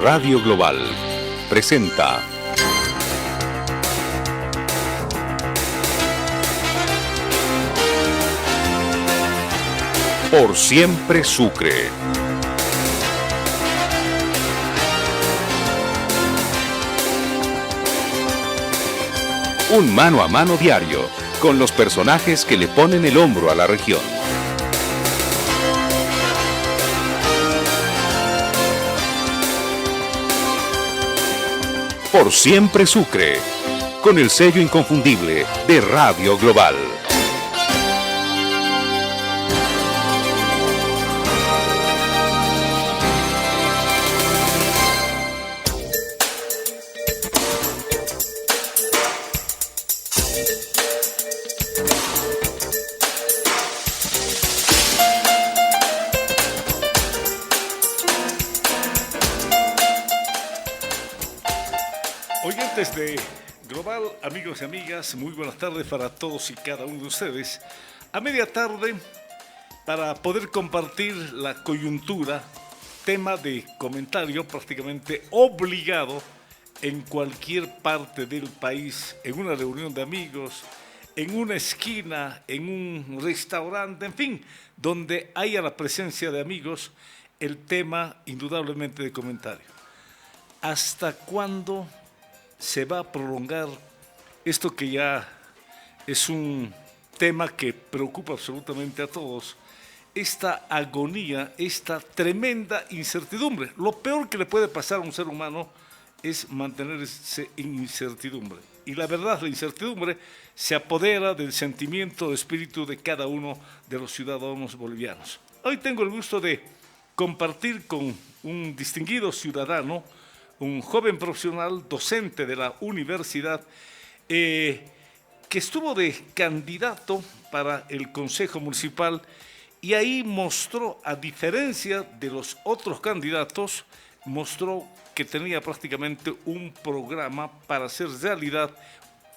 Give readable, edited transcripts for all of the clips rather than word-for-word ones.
Radio Global presenta Por Siempre Sucre. Un mano a mano diario con los personajes que le ponen el hombro a la región. Por Siempre Sucre, con el sello inconfundible de Radio Global. Oyentes de Global, amigos y amigas, muy buenas tardes para todos y cada uno de ustedes. A media tarde, para poder compartir la coyuntura, tema de comentario prácticamente obligado en cualquier parte del país, en una reunión de amigos, en una esquina, en un restaurante, en fin, donde haya la presencia de amigos, el tema indudablemente de comentario. ¿Hasta cuándo se va a prolongar esto que ya es un tema que preocupa absolutamente a todos? Esta agonía, esta tremenda incertidumbre. Lo peor que le puede pasar a un ser humano es mantenerse en incertidumbre. Y la verdad, la incertidumbre se apodera del sentimiento, del espíritu de cada uno de los ciudadanos bolivianos. Hoy tengo el gusto de compartir con un distinguido ciudadano, un joven profesional docente de la universidad que estuvo de candidato para el Consejo Municipal y ahí mostró, a diferencia de los otros candidatos, mostró que tenía prácticamente un programa para hacer realidad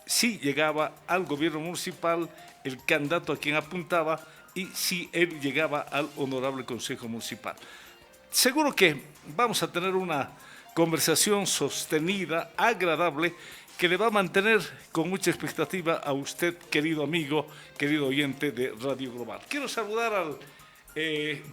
si llegaba al gobierno municipal el candidato a quien apuntaba y si él llegaba al honorable Consejo Municipal. Seguro que vamos a tener una conversación sostenida, agradable, que le va a mantener con mucha expectativa a usted, querido amigo, querido oyente de Radio Global. Quiero saludar al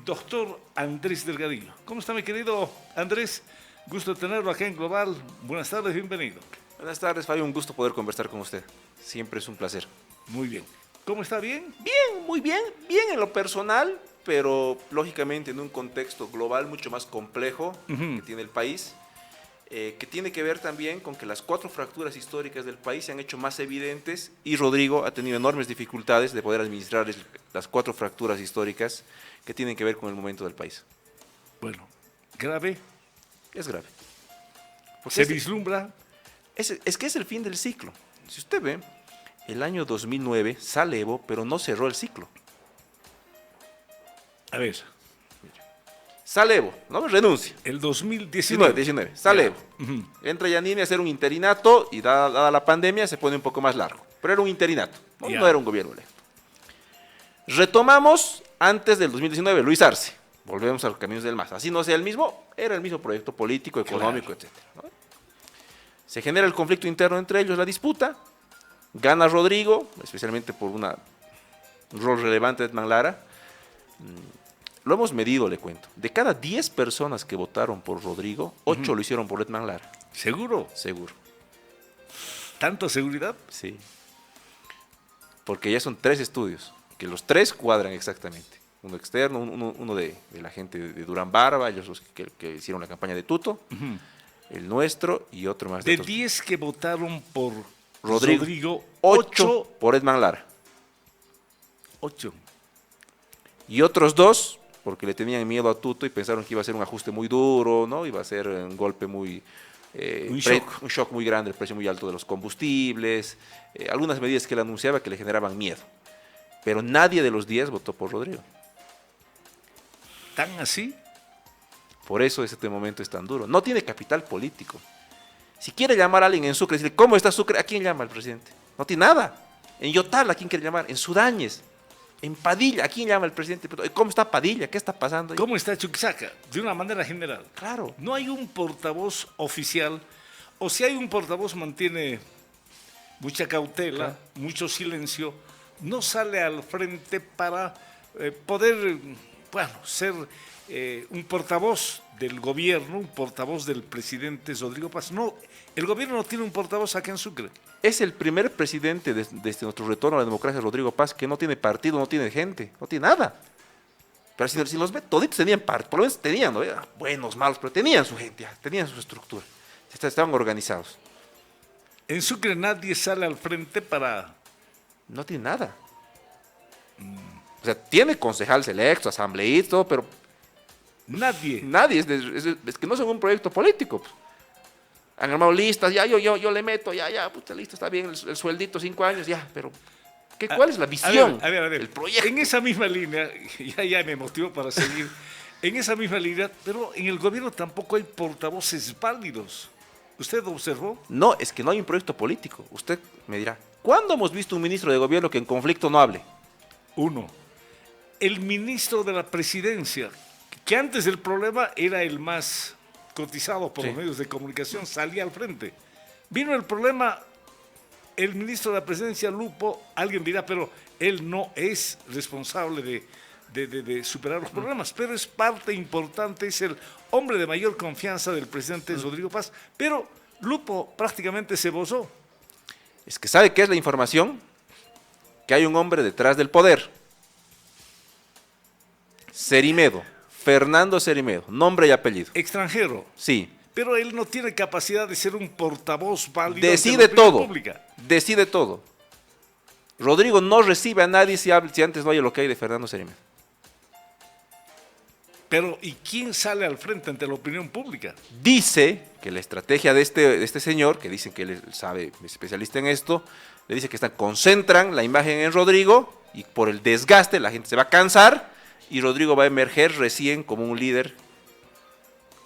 doctor Andrés Delgadillo. ¿Cómo está, mi querido Andrés? Gusto de tenerlo acá en Global. Buenas tardes, bienvenido. Buenas tardes, Fabio, un gusto poder conversar con usted. Siempre es un placer. Muy bien. ¿Cómo está? ¿Bien? Bien, muy bien. Bien en lo personal, pero lógicamente en un contexto global mucho más complejo que tiene el país. Que tiene que ver también con que las 4 fracturas históricas del país se han hecho más evidentes y Rodrigo ha tenido enormes dificultades de poder administrar las 4 fracturas históricas que tienen que ver con el momento del país. Bueno, ¿grave? Es grave. ¿Se vislumbra? Es que es el fin del ciclo. Si usted ve, el año 2009 sale Evo, pero no cerró el ciclo. A ver. Sale Evo, no renuncia. El 2019. Sale Evo. Entra Yanine a hacer un interinato y dada la pandemia se pone un poco más largo. Pero era un interinato, no era un gobierno electo. Retomamos antes del 2019, Luis Arce. Volvemos a los caminos del MAS. Así no sea el mismo, era el mismo proyecto político, económico, etc. ¿no? Se genera el conflicto interno entre ellos, la disputa. Gana Rodrigo, especialmente por un rol relevante de Edman Lara. Lo hemos medido, le cuento. De cada 10 personas que votaron por Rodrigo, 8 lo hicieron por Edman Lara. ¿Seguro? Seguro. ¿Tanta seguridad? Sí. Porque ya son 3 estudios, que los 3 cuadran exactamente. Uno externo, uno de la gente de Durán Barba, ellos los que hicieron la campaña de Tuto, el nuestro y otro más. De 10 que votaron por Rodrigo 8 por Edman Lara. 8. Y otros 2... porque le tenían miedo a Tuto y pensaron que iba a ser un ajuste muy duro, ¿no? Iba a ser un golpe muy... un shock muy grande, el precio muy alto de los combustibles, algunas medidas que él anunciaba que le generaban miedo. Pero nadie de los 10 votó por Rodrigo. ¿Tan así? Por eso este momento es tan duro. No tiene capital político. Si quiere llamar a alguien en Sucre, decirle, ¿cómo está Sucre? ¿A quién llama el presidente? No tiene nada. En Yotal, ¿a quién quiere llamar? En Sudáñez. En Padilla, ¿a quién llama el presidente? ¿Cómo está Padilla? ¿Qué está pasando ahí? ¿Cómo está Chuquisaca? De una manera general. Claro. No hay un portavoz oficial, o si hay un portavoz mantiene mucha cautela, Claro. mucho silencio, no sale al frente para poder, bueno, ser un portavoz del gobierno, un portavoz del presidente Rodrigo Paz. No, el gobierno no tiene un portavoz acá en Sucre. Es el primer presidente desde nuestro retorno a la democracia, Rodrigo Paz, que no tiene partido, no tiene gente, no tiene nada. Pero si los ve, toditos tenían partido, por lo menos tenían, ¿no? Buenos, malos, pero tenían su gente, tenían su estructura, estaban organizados. En Sucre nadie sale al frente para... No tiene nada. O sea, tiene concejales electos, asambleístas, todo, pero Nadie. nadie, es que no son un proyecto político. Pues. Han armado listas, ya yo le meto, ya, puta, listo, está bien, el sueldito, 5 años, ya, pero ¿cuál es la visión? A ver. El proyecto. En esa misma línea, ya me motivó para seguir, en esa misma línea, pero en el gobierno tampoco hay portavoces válidos. ¿Usted observó? No, es que no hay un proyecto político. Usted me dirá, ¿cuándo hemos visto un ministro de gobierno que en conflicto no hable? Uno, el ministro de la presidencia, que antes del problema era el más cotizado por Sí. los medios de comunicación, salía al frente. Vino el problema, el ministro de la presidencia, Lupo, alguien dirá, pero él no es responsable de superar los problemas, pero es parte importante, es el hombre de mayor confianza del presidente Rodrigo Paz, pero Lupo prácticamente se bozó. Es que ¿sabe qué es la información? Que hay un hombre detrás del poder. Cerimedo, Fernando Cerimedo, nombre y apellido. Extranjero, Sí, pero él no tiene capacidad de ser un portavoz válido ante decide la opinión todo, pública. decide todo. Rodrigo no recibe a nadie si antes no hay lo que hay de Fernando Cerimedo. Pero ¿y quién sale al frente ante la opinión pública? Dice que la estrategia de este señor, que dicen que él sabe, es especialista en esto, le dice que concentran la imagen en Rodrigo y por el desgaste la gente se va a cansar y Rodrigo va a emerger recién como un líder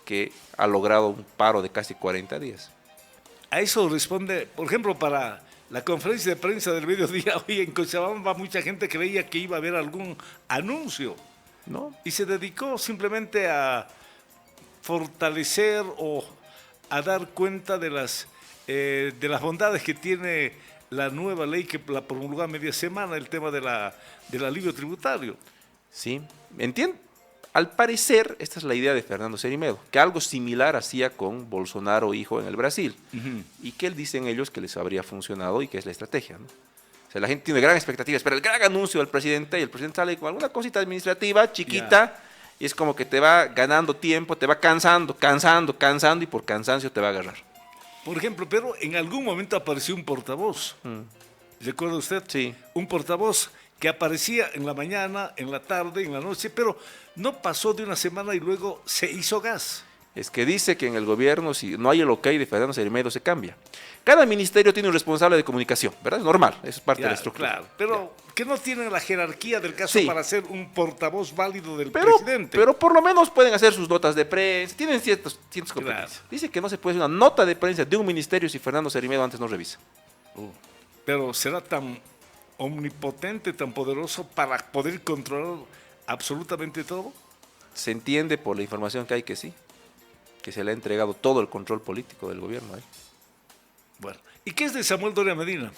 que ha logrado un paro de casi 40 días. A eso responde, por ejemplo, para la conferencia de prensa del mediodía hoy en Cochabamba, mucha gente creía que iba a haber algún anuncio ¿No? y se dedicó simplemente a fortalecer o a dar cuenta de las bondades que tiene la nueva ley que la promulgó a media semana, el tema del alivio tributario. Sí, entiendo. Al parecer, esta es la idea de Fernando Cerimedo, que algo similar hacía con Bolsonaro hijo en el Brasil, y que dicen ellos que les habría funcionado y que es la estrategia, ¿no? O sea, la gente tiene gran expectativa, espera el gran anuncio del presidente y el presidente sale con alguna cosita administrativa chiquita y es como que te va ganando tiempo, te va cansando y por cansancio te va a agarrar. Por ejemplo, pero en algún momento apareció un portavoz. ¿Recuerda usted? Sí. Un portavoz que aparecía en la mañana, en la tarde, en la noche, pero no pasó de una semana y luego se hizo gas. Es que dice que en el gobierno, si no hay el ok de Fernando Cerimedo, se cambia. Cada ministerio tiene un responsable de comunicación, ¿verdad? Es normal, eso es parte de la estructura. Claro, pero que no tienen la jerarquía del caso Sí. para ser un portavoz válido del presidente. Pero por lo menos pueden hacer sus notas de prensa, tienen ciertas competencias. Claro. Dice que no se puede hacer una nota de prensa de un ministerio si Fernando Cerimedo antes no revisa. Pero será tan omnipotente, tan poderoso para poder controlar absolutamente todo. Se entiende por la información que hay que sí, que se le ha entregado todo el control político del gobierno a él. Bueno, ¿y qué es de Samuel Doria Medina?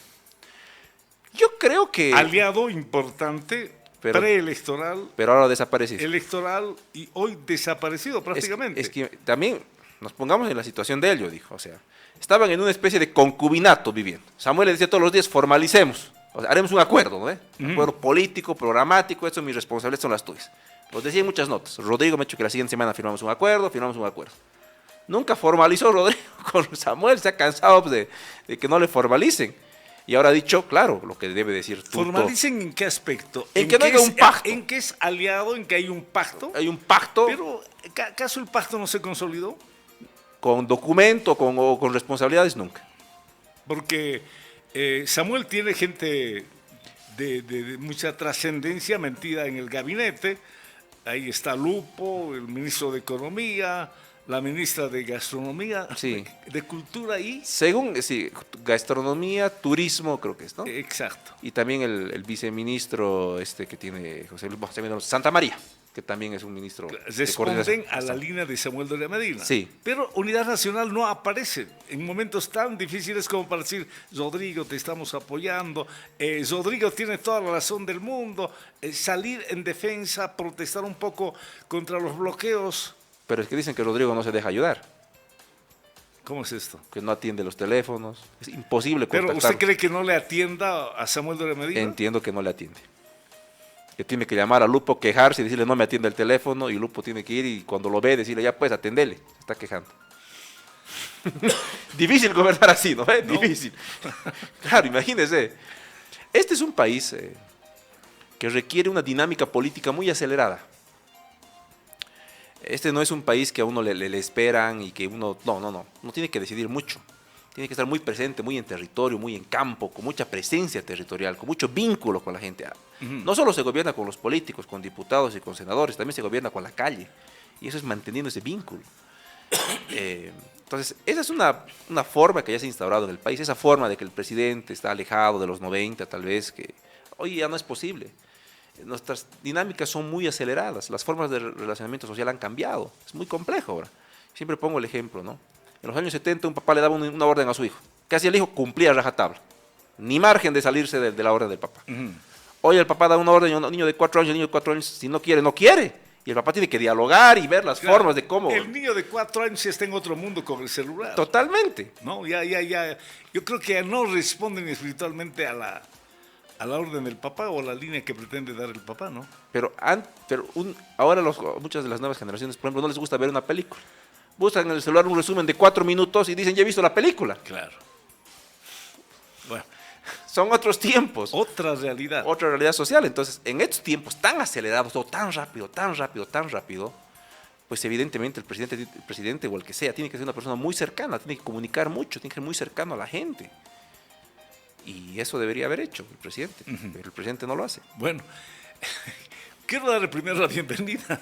Yo creo que... Aliado importante, Pero- preelectoral, Pero ahora desaparecido. electoral y hoy desaparecido prácticamente. Es que también nos pongamos en la situación de él, yo dijo, o sea, estaban en una especie de concubinato viviendo. Samuel le decía todos los días, formalicemos, o sea, haremos un acuerdo, ¿no? Un acuerdo político, programático, esto mis responsabilidades son las tuyas. Los decía en muchas notas. Rodrigo me ha dicho que la siguiente semana firmamos un acuerdo. Nunca formalizó Rodrigo con Samuel, se ha cansado de que no le formalicen. Y ahora ha dicho, claro, lo que debe decir tú. ¿Formalicen en qué aspecto? En que no haya un pacto. ¿En que es aliado? ¿En que hay un pacto? Hay un pacto Pero, ¿acaso el pacto no se consolidó? con documento o con responsabilidades, nunca. Porque Samuel tiene gente de mucha trascendencia metida en el gabinete. Ahí está Lupo, el ministro de Economía, la ministra de Gastronomía, Sí. de Cultura y... Según, sí, gastronomía, turismo, creo que es, ¿no? Exacto. Y también el viceministro que tiene José Luis Santa María, que también es un ministro de Responden coordinación. a la línea de Samuel Doria Medina. Sí. Pero Unidad Nacional no aparece en momentos tan difíciles como para decir, Rodrigo, te estamos apoyando, Rodrigo tiene toda la razón del mundo, salir en defensa, protestar un poco contra los bloqueos. Pero es que dicen que Rodrigo no se deja ayudar, ¿Cómo es esto? que no atiende los teléfonos, es imposible Pero contactar. ¿usted cree que no le atienda a Samuel Doria Medina? Entiendo que no le atiende. Que tiene que llamar a Lupo, quejarse y decirle no me atiende el teléfono, y Lupo tiene que ir y cuando lo ve decirle ya pues atendele, se está quejando. Difícil gobernar así, ¿no? No. Difícil. Claro, imagínese. Este es un país que requiere una dinámica política muy acelerada. Este no es un país que a uno le esperan y que uno... No. Uno tiene que decidir mucho. Tiene que estar muy presente, muy en territorio, muy en campo, con mucha presencia territorial, con mucho vínculo con la gente. No solo se gobierna con los políticos, con diputados y con senadores, también se gobierna con la calle. Y eso es manteniendo ese vínculo. Entonces, esa es una forma que ya se ha instaurado en el país, esa forma de que el presidente está alejado de los 90, tal vez, que hoy ya no es posible. Nuestras dinámicas son muy aceleradas, las formas de relacionamiento social han cambiado, es muy complejo ahora. Siempre pongo el ejemplo, ¿no? En los años 70 un papá le daba una orden a su hijo. ¿Qué hacía el hijo? Cumplía a rajatabla. Ni margen de salirse de la orden del papá. Hoy el papá da una orden a un niño de 4 años, el niño de 4 años, si no quiere, no quiere. Y el papá tiene que dialogar y ver las formas de cómo... El niño de 4 años está en otro mundo con el celular. Totalmente. No, ya. Yo creo que ya no responden espiritualmente a la orden del papá o a la línea que pretende dar el papá, ¿no? Pero ahora muchas de las nuevas generaciones, por ejemplo, no les gusta ver una película. Buscan en el celular un resumen de 4 minutos y dicen, ya he visto la película. Claro. Bueno, Son otros tiempos. otra realidad. Otra realidad social. Entonces, en estos tiempos tan acelerados, todo tan rápido, pues evidentemente el presidente o el que sea tiene que ser una persona muy cercana, tiene que comunicar mucho, tiene que ser muy cercano a la gente. Y eso debería haber hecho el presidente, pero el presidente no lo hace. Bueno, quiero darle primero la bienvenida.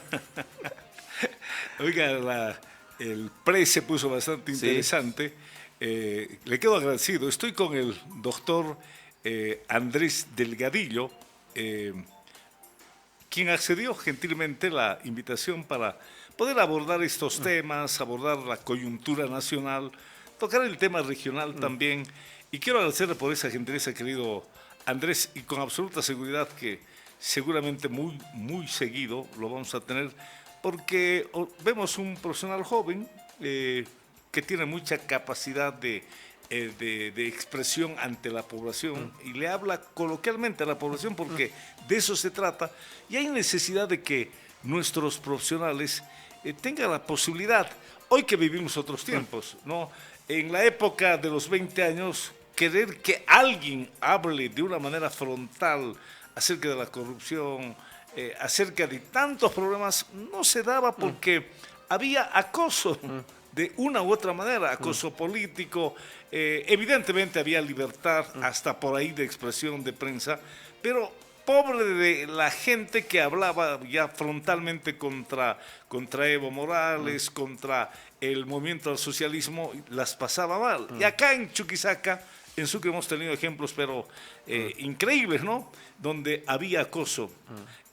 Oiga, el pre se puso bastante interesante. Le quedo agradecido. Estoy con el doctor Andrés Delgadillo, quien accedió gentilmente a la invitación para poder abordar estos temas, abordar la coyuntura nacional, tocar el tema regional también. Y quiero agradecerle por esa gentileza, querido Andrés, y con absoluta seguridad que seguramente muy seguido lo vamos a tener, porque vemos un profesional joven que tiene mucha capacidad de expresión ante la población y le habla coloquialmente a la población porque de eso se trata, y hay necesidad de que nuestros profesionales tengan la posibilidad, hoy que vivimos otros tiempos, ¿no? En la época de los 20 años, querer que alguien hable de una manera frontal acerca de la corrupción, acerca de tantos problemas, no se daba porque había acoso de una u otra manera, acoso político, evidentemente había libertad hasta por ahí de expresión de prensa, pero pobre de la gente que hablaba ya frontalmente contra Evo Morales, contra el movimiento al socialismo, las pasaba mal. Y acá en Chuquisaca, en Sucre hemos tenido ejemplos, pero increíbles, ¿no? Donde había acoso.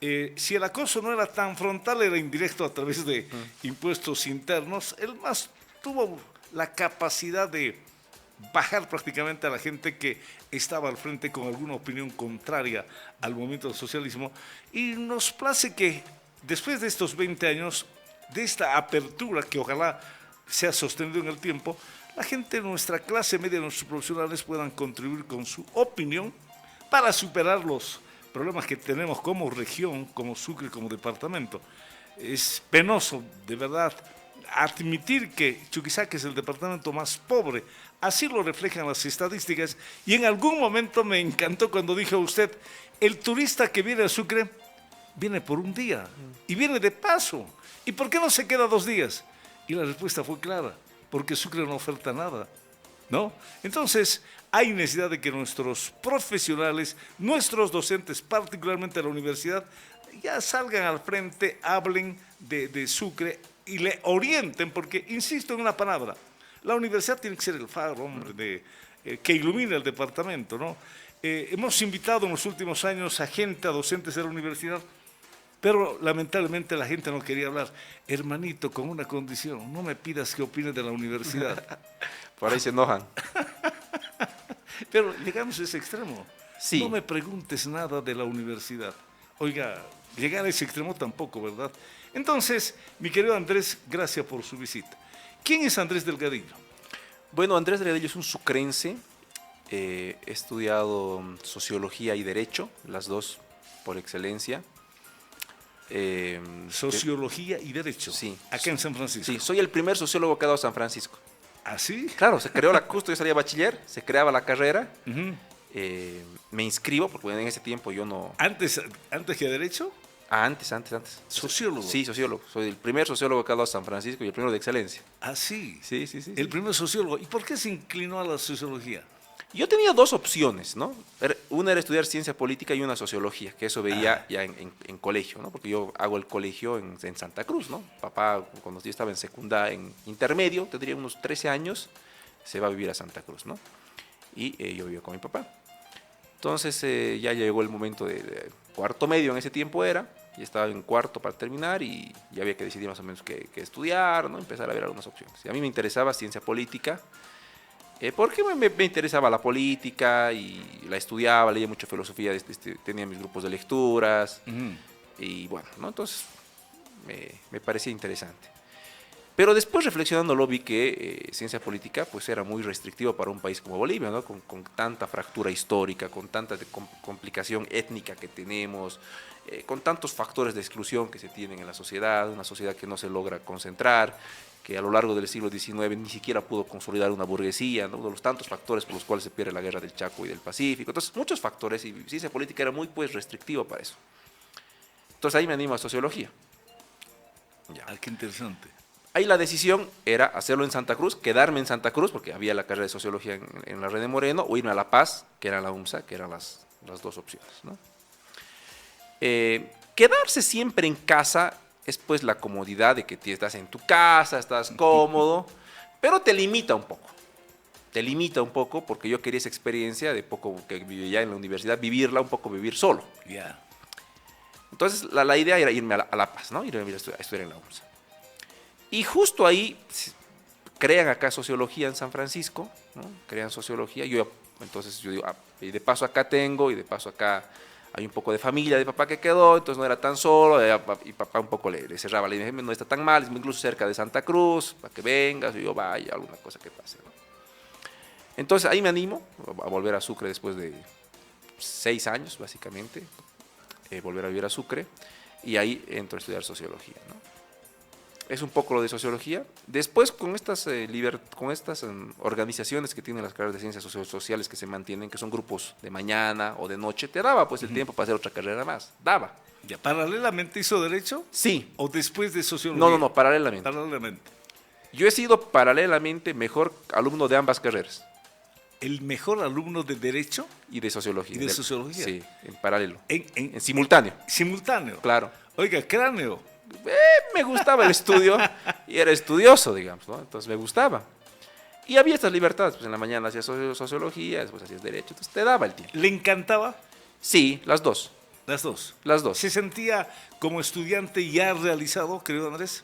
Si el acoso no era tan frontal, era indirecto a través de impuestos internos, el MAS tuvo la capacidad de bajar prácticamente a la gente que estaba al frente con alguna opinión contraria al movimiento del socialismo. Y nos place que después de estos 20 años, de esta apertura que ojalá sea sostenido en el tiempo, la gente de nuestra clase media, nuestros profesionales puedan contribuir con su opinión para superar los problemas que tenemos como región, como Sucre, como departamento. Es penoso, de verdad, admitir que Chuquisaca es el departamento más pobre. Así lo reflejan las estadísticas. Y en algún momento me encantó cuando dijo usted, el turista que viene a Sucre viene por un día y viene de paso. ¿Y por qué no se queda 2 días? Y la respuesta fue clara, porque Sucre no oferta nada, ¿no? Entonces, hay necesidad de que nuestros profesionales, nuestros docentes, particularmente de la universidad, ya salgan al frente, hablen de Sucre, y le orienten, porque insisto en una palabra, la universidad tiene que ser el faro, hombre, que ilumina el departamento, ¿no? Hemos invitado en los últimos años a gente, a docentes de la universidad, pero lamentablemente la gente no quería hablar. Hermanito, con una condición, no me pidas que opine de la universidad. Por ahí se enojan. Pero llegamos a ese extremo. Sí. No me preguntes nada de la universidad. Oiga, llegar a ese extremo tampoco, ¿verdad? Entonces, mi querido Andrés, gracias por su visita. ¿Quién es Andrés Delgadillo? Bueno, Andrés Delgadillo es un sucrense. He estudiado sociología y derecho, las dos por excelencia. Sociología y derecho. Sí. Acá en San Francisco. Sí, soy el primer sociólogo que ha dado San Francisco. ¿Ah, sí? Claro, se creó justo yo salía bachiller, se creaba la carrera. Ujú. Me inscribo, porque en ese tiempo yo no... ¿Antes que derecho? Antes. Sociólogo. Sí, sociólogo. Soy el primer sociólogo que ha dado San Francisco y el primero de excelencia. Ah, sí. Sí. El primer sociólogo. ¿Y por qué se inclinó a la sociología? Yo tenía dos opciones, ¿no? Una era estudiar ciencia política y una sociología, que eso veía ya en colegio, ¿no? Porque yo hago el colegio en Santa Cruz, ¿no? Papá, cuando yo estaba en secundaria, en intermedio, tendría unos 13 años, se va a vivir a Santa Cruz, ¿no? Y yo vivía con mi papá. Entonces ya llegó el momento de cuarto medio, en ese tiempo era, y estaba en cuarto para terminar y ya había que decidir más o menos qué estudiar, ¿no? Empezar a ver algunas opciones. Y a mí me interesaba ciencia política, porque me interesaba la política y la estudiaba, leía mucho filosofía, tenía mis grupos de lecturas y bueno, ¿no? Entonces me parecía interesante. Pero después reflexionándolo vi que ciencia política pues era muy restrictivo para un país como Bolivia, ¿no? Con tanta fractura histórica, con tanta complicación étnica que tenemos, con tantos factores de exclusión que se tienen en la sociedad, una sociedad que no se logra concentrar, que a lo largo del siglo XIX ni siquiera pudo consolidar una burguesía, ¿no? Uno de los tantos factores por los cuales se pierde la guerra del Chaco y del Pacífico. Entonces, muchos factores, y ciencia política era muy pues restrictivo para eso. Entonces ahí me animo a sociología. Ya. Ah, qué interesante. Ahí la decisión era hacerlo en Santa Cruz, quedarme en Santa Cruz, porque había la carrera de sociología en la Red de Moreno, o irme a La Paz, que era la UMSA, que eran las dos opciones, ¿no? Quedarse siempre en casa es pues la comodidad de que estás en tu casa, estás cómodo, pero te limita un poco. Te limita un poco porque yo quería esa experiencia de poco que vivía en la universidad, vivirla un poco, vivir solo. Ya. Entonces la idea era irme a La Paz, ¿no? Irme a estudiar en la UMSA. Y justo ahí crean acá sociología en San Francisco, ¿no? Crean sociología. Entonces yo digo, y de paso acá tengo, y de paso acá hay un poco de familia de papá que quedó, entonces no era tan solo, y papá un poco le cerraba, le dije, no está tan mal, es incluso cerca de Santa Cruz, para que vengas, y yo vaya, alguna cosa que pase, ¿no? Entonces ahí me animo a volver a Sucre después de 6 años, básicamente, volver a vivir a Sucre, y ahí entro a estudiar sociología, ¿no? Es un poco lo de sociología. Después, con estas organizaciones que tienen las carreras de ciencias sociales que se mantienen, que son grupos de mañana o de noche, te daba pues el tiempo para hacer otra carrera más. Daba. Ya, ¿paralelamente hizo derecho? Sí. ¿O después de sociología? No, paralelamente. Paralelamente. Yo he sido paralelamente mejor alumno de ambas carreras. ¿El mejor alumno de derecho? Y de sociología. ¿Y de sociología? Sí, en paralelo. En simultáneo. Simultáneo. Claro. Oiga, cráneo. Me gustaba el estudio y era estudioso, digamos, ¿no? Entonces me gustaba. Y había estas libertades, pues en la mañana hacías sociología, después hacías derecho, entonces te daba el tiempo. ¿Le encantaba? Sí, las dos. Las dos. Las dos. ¿Se sentía como estudiante ya realizado, querido Andrés?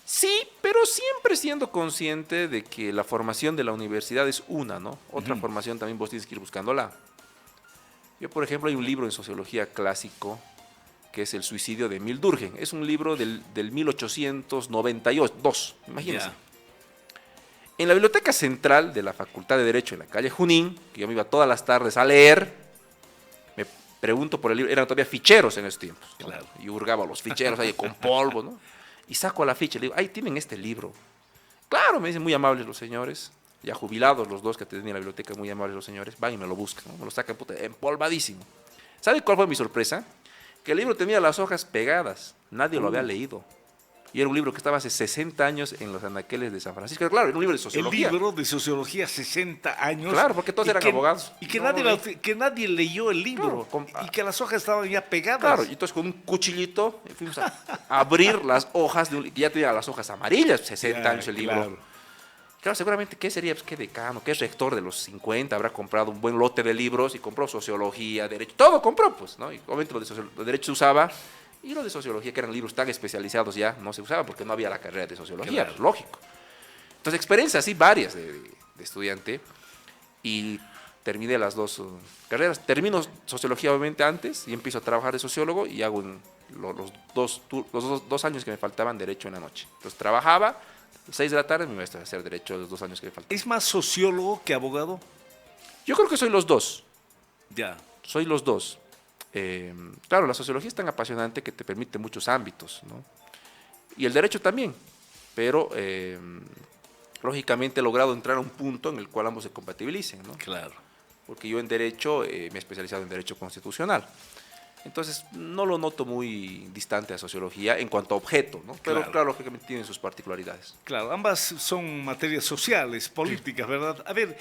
Sí, pero siempre siendo consciente de que la formación de la universidad es una, ¿no? Otra formación también vos tienes que ir buscándola. Yo, por ejemplo, hay un libro en sociología clásico que es El suicidio de Emil Durkheim. Es un libro del 1892, imagínense. Yeah. En la biblioteca central de la Facultad de Derecho en la calle Junín, que yo me iba todas las tardes a leer, me pregunto por el libro, eran todavía ficheros en esos tiempos, ¿no? Claro. Y hurgaba los ficheros ahí con polvo, ¿no? Y saco la ficha y le digo, ahí tienen este libro. Claro, me dicen muy amables los señores, ya jubilados los dos que tenían en la biblioteca, muy amables los señores, van y me lo buscan, ¿no? Me lo sacan empolvadísimo. ¿Sabe cuál fue mi sorpresa? Que el libro tenía las hojas pegadas, nadie lo había leído. Y era un libro que estaba hace 60 años en los anaqueles de San Francisco. Claro, era un libro de sociología. El libro de sociología, 60 años. Claro, porque todos eran abogados. Y que, que nadie leyó el libro. Claro, y que las hojas estaban ya pegadas. Claro, y entonces con un cuchillito fuimos a abrir las hojas, que ya tenía las hojas amarillas, 60 años el libro. Claro, seguramente, ¿qué sería? Pues, ¿qué decano, qué rector de los 50 habrá comprado un buen lote de libros y compró sociología, derecho? Todo compró, pues, ¿no? Y obviamente lo de derecho se usaba, y lo de sociología, que eran libros tan especializados, ya no se usaba porque no había la carrera de sociología, pues, lógico. Entonces, experiencias así varias de estudiante, y terminé las dos carreras. Termino sociología obviamente antes y empiezo a trabajar de sociólogo y hago en los dos años que me faltaban derecho en la noche. Entonces trabajaba, 6 de la tarde me iba a hacer derecho los 2 años que me faltaban. ¿Es más sociólogo que abogado? Yo creo que soy los dos. Ya. Soy los dos. Claro, la sociología es tan apasionante que te permite muchos ámbitos, ¿no? Y el derecho también, pero lógicamente he logrado entrar a un punto en el cual ambos se compatibilicen, ¿no? Claro. Porque yo en derecho me he especializado en derecho constitucional. Entonces no lo noto muy distante a sociología en cuanto a objeto, ¿no? Pero claro, lógicamente tienen sus particularidades. Claro, ambas son materias sociales, políticas, ¿verdad? A ver,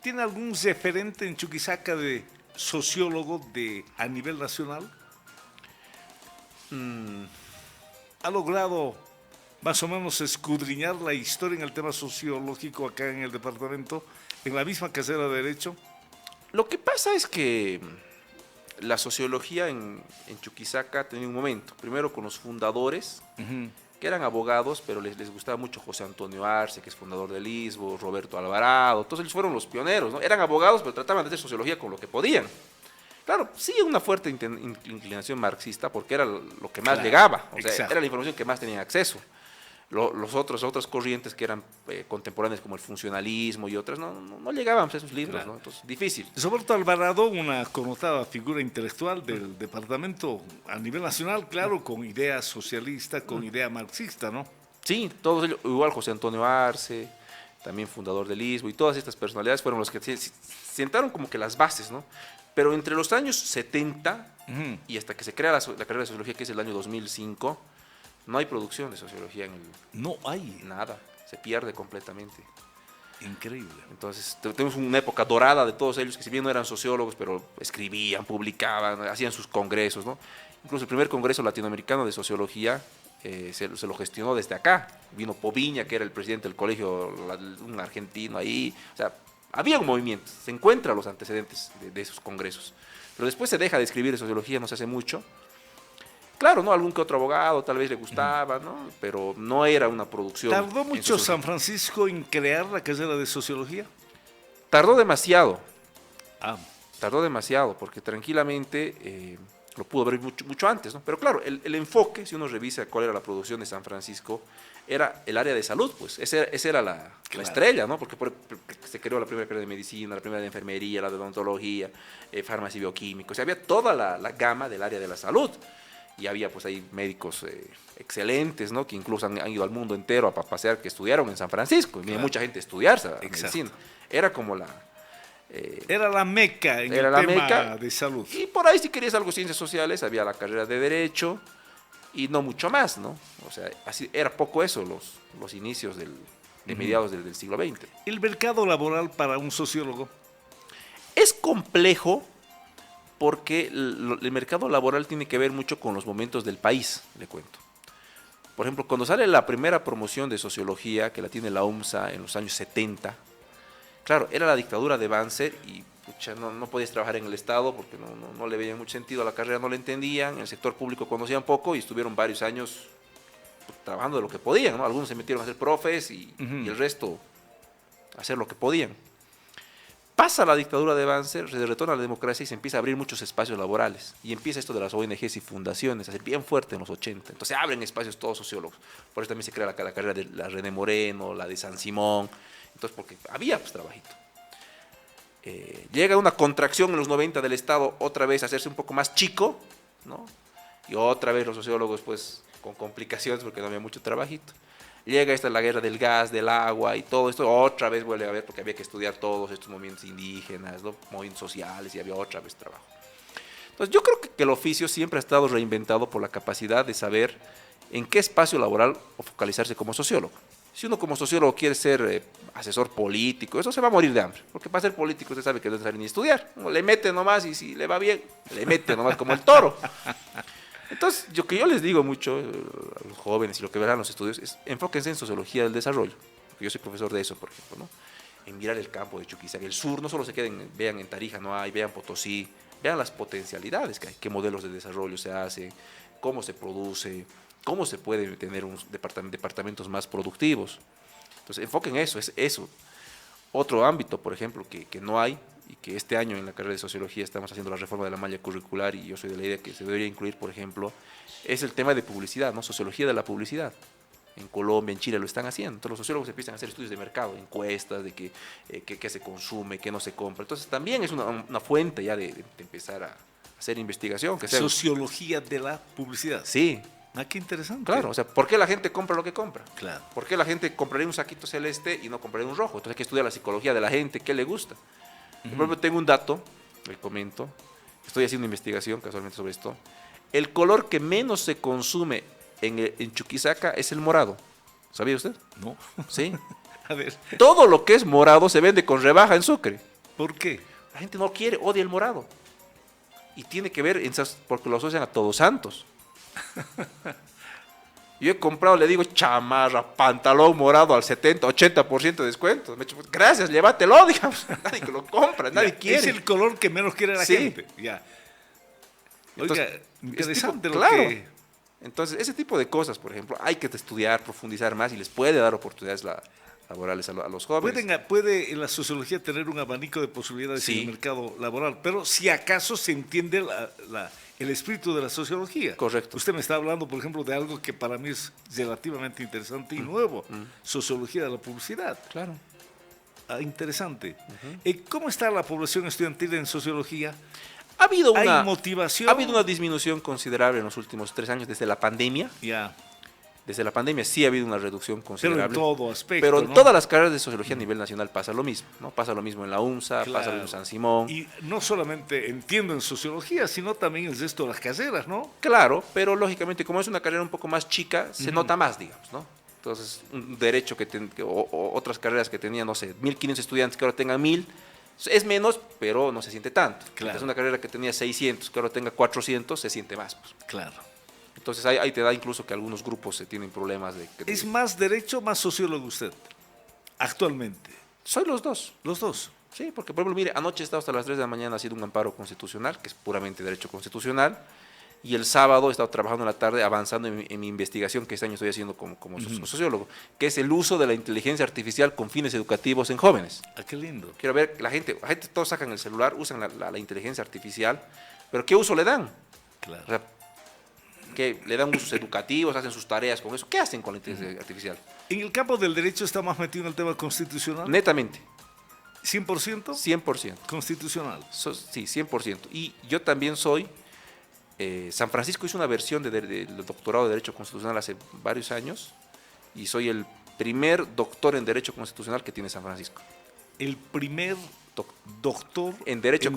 ¿tiene algún referente en Chuquisaca de sociólogo a nivel nacional? ¿Ha logrado más o menos escudriñar la historia en el tema sociológico acá en el departamento, en la misma carrera de Derecho? Lo que pasa es que la sociología en Chuquisaca ha tenido un momento, primero con los fundadores, que eran abogados, pero les gustaba mucho José Antonio Arce, que es fundador del ISBO, Roberto Alvarado. Entonces ellos fueron los pioneros, ¿no? Eran abogados, pero trataban de hacer sociología con lo que podían. Claro, sí una fuerte inclinación marxista, porque era lo que más llegaba, o sea, era la información que más tenían acceso. Otras corrientes que eran contemporáneas, como el funcionalismo y otras, no llegaban a esos libros, ¿no? Entonces, difícil. Roberto Alvarado, una connotada figura intelectual del departamento a nivel nacional, claro, con idea socialista, con idea marxista, ¿no? Sí, todos ellos, igual José Antonio Arce, también fundador del ISBO, y todas estas personalidades fueron los que sentaron como que las bases, ¿no? Pero entre los años 70 y hasta que se crea la carrera de sociología, que es el año 2005, no hay producción de sociología en el... No hay. Nada, se pierde completamente. Increíble. Entonces, tenemos una época dorada de todos ellos, que si bien no eran sociólogos, pero escribían, publicaban, hacían sus congresos, ¿no? Incluso el primer congreso latinoamericano de sociología se lo gestionó desde acá. Vino Poviña, que era el presidente del colegio, un argentino ahí. O sea, había un movimiento, se encuentran los antecedentes de esos congresos. Pero después se deja de escribir de sociología, no se hace mucho. Claro, ¿no? Algún que otro abogado tal vez le gustaba, ¿no? Pero no era una producción. ¿Tardó mucho San Francisco en crear la carrera de sociología? Tardó demasiado. Tardó demasiado, porque tranquilamente lo pudo ver mucho antes, ¿no? Pero claro, el enfoque, si uno revisa cuál era la producción de San Francisco, era el área de salud, pues. Esa era la estrella, ¿no? Porque se creó la primera carrera de medicina, la primera de enfermería, la de odontología, farmacia y bioquímica. O sea, había toda la gama del área de la salud. Y había pues ahí médicos excelentes, ¿no? Que incluso han ido al mundo entero a pasear, que estudiaron en San Francisco. Y mucha gente a estudiar medicina. Era como era la meca en el tema de salud. Y por ahí, si querías algo de ciencias sociales, había la carrera de Derecho y no mucho más, ¿no? O sea, así, era poco eso, los inicios de mediados del siglo XX. ¿El mercado laboral para un sociólogo? Es complejo, porque el mercado laboral tiene que ver mucho con los momentos del país, le cuento. Por ejemplo, cuando sale la primera promoción de sociología, que la tiene la UMSA en los años 70, claro, era la dictadura de Banzer y pucha, no podías trabajar en el Estado porque no le veían mucho sentido a la carrera, no la entendían, en el sector público conocían poco y estuvieron varios años trabajando de lo que podían, ¿no? Algunos se metieron a ser profes y el resto a hacer lo que podían. Pasa la dictadura de Banzer, se retorna a la democracia y se empieza a abrir muchos espacios laborales. Y empieza esto de las ONGs y fundaciones a ser bien fuerte en los 80. Entonces se abren espacios todos sociólogos. Por eso también se crea la carrera de la René Moreno, la de San Simón. Entonces, porque había pues trabajito. Llega una contracción en los 90 del Estado, otra vez a hacerse un poco más chico, ¿no? Y otra vez los sociólogos pues con complicaciones porque no había mucho trabajito. Llega la guerra del gas, del agua y todo esto, otra vez vuelve a ver porque había que estudiar todos estos movimientos indígenas, ¿no? Movimientos sociales y había otra vez trabajo. Entonces yo creo que el oficio siempre ha estado reinventado por la capacidad de saber en qué espacio laboral o focalizarse como sociólogo. Si uno como sociólogo quiere ser asesor político, eso se va a morir de hambre, porque para ser político usted sabe que no es necesario ni estudiar, uno le mete nomás y si le va bien, le mete nomás como el toro. Entonces, lo que yo les digo mucho a los jóvenes y lo que verán los estudios es enfóquense en sociología del desarrollo, porque yo soy profesor de eso, por ejemplo, ¿no? En mirar el campo de Chuquisaca, el sur, no solo se queden, vean en Tarija, no hay, vean Potosí, vean las potencialidades que hay, qué modelos de desarrollo se hacen, cómo se produce, cómo se puede tener unos departamentos más productivos. Entonces, enfoquen eso, es eso. Otro ámbito, por ejemplo, que no hay, y que este año en la carrera de Sociología estamos haciendo la reforma de la malla curricular, y yo soy de la idea que se debería incluir, por ejemplo, es el tema de publicidad, ¿no? Sociología de la publicidad. En Colombia, en Chile lo están haciendo. Entonces los sociólogos empiezan a hacer estudios de mercado, encuestas de qué se consume, qué no se compra. Entonces también es una fuente ya de empezar a hacer investigación. Que sea, Sociología de la publicidad. sí. Ah, qué interesante. Claro, o sea, ¿por qué la gente compra lo que compra? Claro. ¿Por qué la gente compraría un saquito celeste y no compraría un rojo? Entonces hay que estudiar la psicología de la gente, qué le gusta. Por ejemplo, tengo un dato, le comento, estoy haciendo investigación casualmente sobre esto. El color que menos se consume en Chuquisaca es el morado. ¿Sabía usted? No. Sí. A ver, Todo lo que es morado se vende con rebaja en Sucre. ¿por qué? La gente no quiere, odia el morado. Y tiene que ver porque lo asocian a Todos Santos. Yo he comprado, le digo, chamarra, pantalón morado al 70, 80% de descuento. Me he dicho, gracias, llévatelo, digamos. Nadie que lo compra, nadie Ya, quiere. es el color que menos quiere la Sí. gente. Ya. Oiga, Entonces, interesante lo claro. que... Entonces, ese tipo de cosas, por ejemplo, hay que estudiar, profundizar más y les puede dar oportunidades laborales a los jóvenes. Puede en la sociología tener un abanico de posibilidades Sí. en el mercado laboral, pero si acaso se entiende el espíritu de la sociología. Correcto. Usted me está hablando, por ejemplo, de algo que para mí es relativamente interesante y nuevo, sociología de la publicidad. Claro. Ah, interesante. ¿Cómo está la población estudiantil en sociología? Ha habido ¿Hay motivación? Ha habido una disminución considerable en los últimos 3 años desde la pandemia. Ya, Desde la pandemia sí ha habido una reducción pero considerable. en todo aspecto, Pero en ¿no? todas las carreras de sociología a nivel nacional pasa lo mismo, ¿no? Pasa lo mismo en la UNSA, Claro. pasa lo mismo en San Simón. Y no solamente entiendo en sociología, sino también el resto de las carreras, ¿no? Claro, pero lógicamente como es una carrera un poco más chica, se nota más, digamos, ¿no? Entonces, un derecho o otras carreras que tenían, no sé, 1.500 estudiantes que ahora tengan 1.000, es menos, pero no se siente tanto. Claro. Es una carrera que tenía 600, que ahora tenga 400, se siente más, pues. Claro. Entonces ahí te da incluso que algunos grupos se tienen problemas de... ¿Es más derecho o más sociólogo usted? Actualmente. Soy los dos. Los dos. Sí, porque por ejemplo, mire, anoche he estado hasta las 3 de la mañana haciendo un amparo constitucional, que es puramente derecho constitucional, y el sábado he estado trabajando en la tarde avanzando en mi investigación que este año estoy haciendo como sociólogo, que es el uso de la inteligencia artificial con fines educativos en jóvenes. Ah, qué lindo. Quiero ver, la gente todos sacan el celular, usan la inteligencia artificial, pero ¿qué uso le dan? Claro. O sea, que le dan usos educativos, hacen sus tareas con eso. ¿Qué hacen con la inteligencia artificial? ¿En el campo del derecho está más metido en el tema constitucional? Netamente, 100% 100%. constitucional. Sí, 100%. Y yo también soy, San Francisco hizo una versión del doctorado de Derecho Constitucional hace varios años, y soy el primer doctor en Derecho Constitucional que tiene San Francisco. El primer doctor En Derecho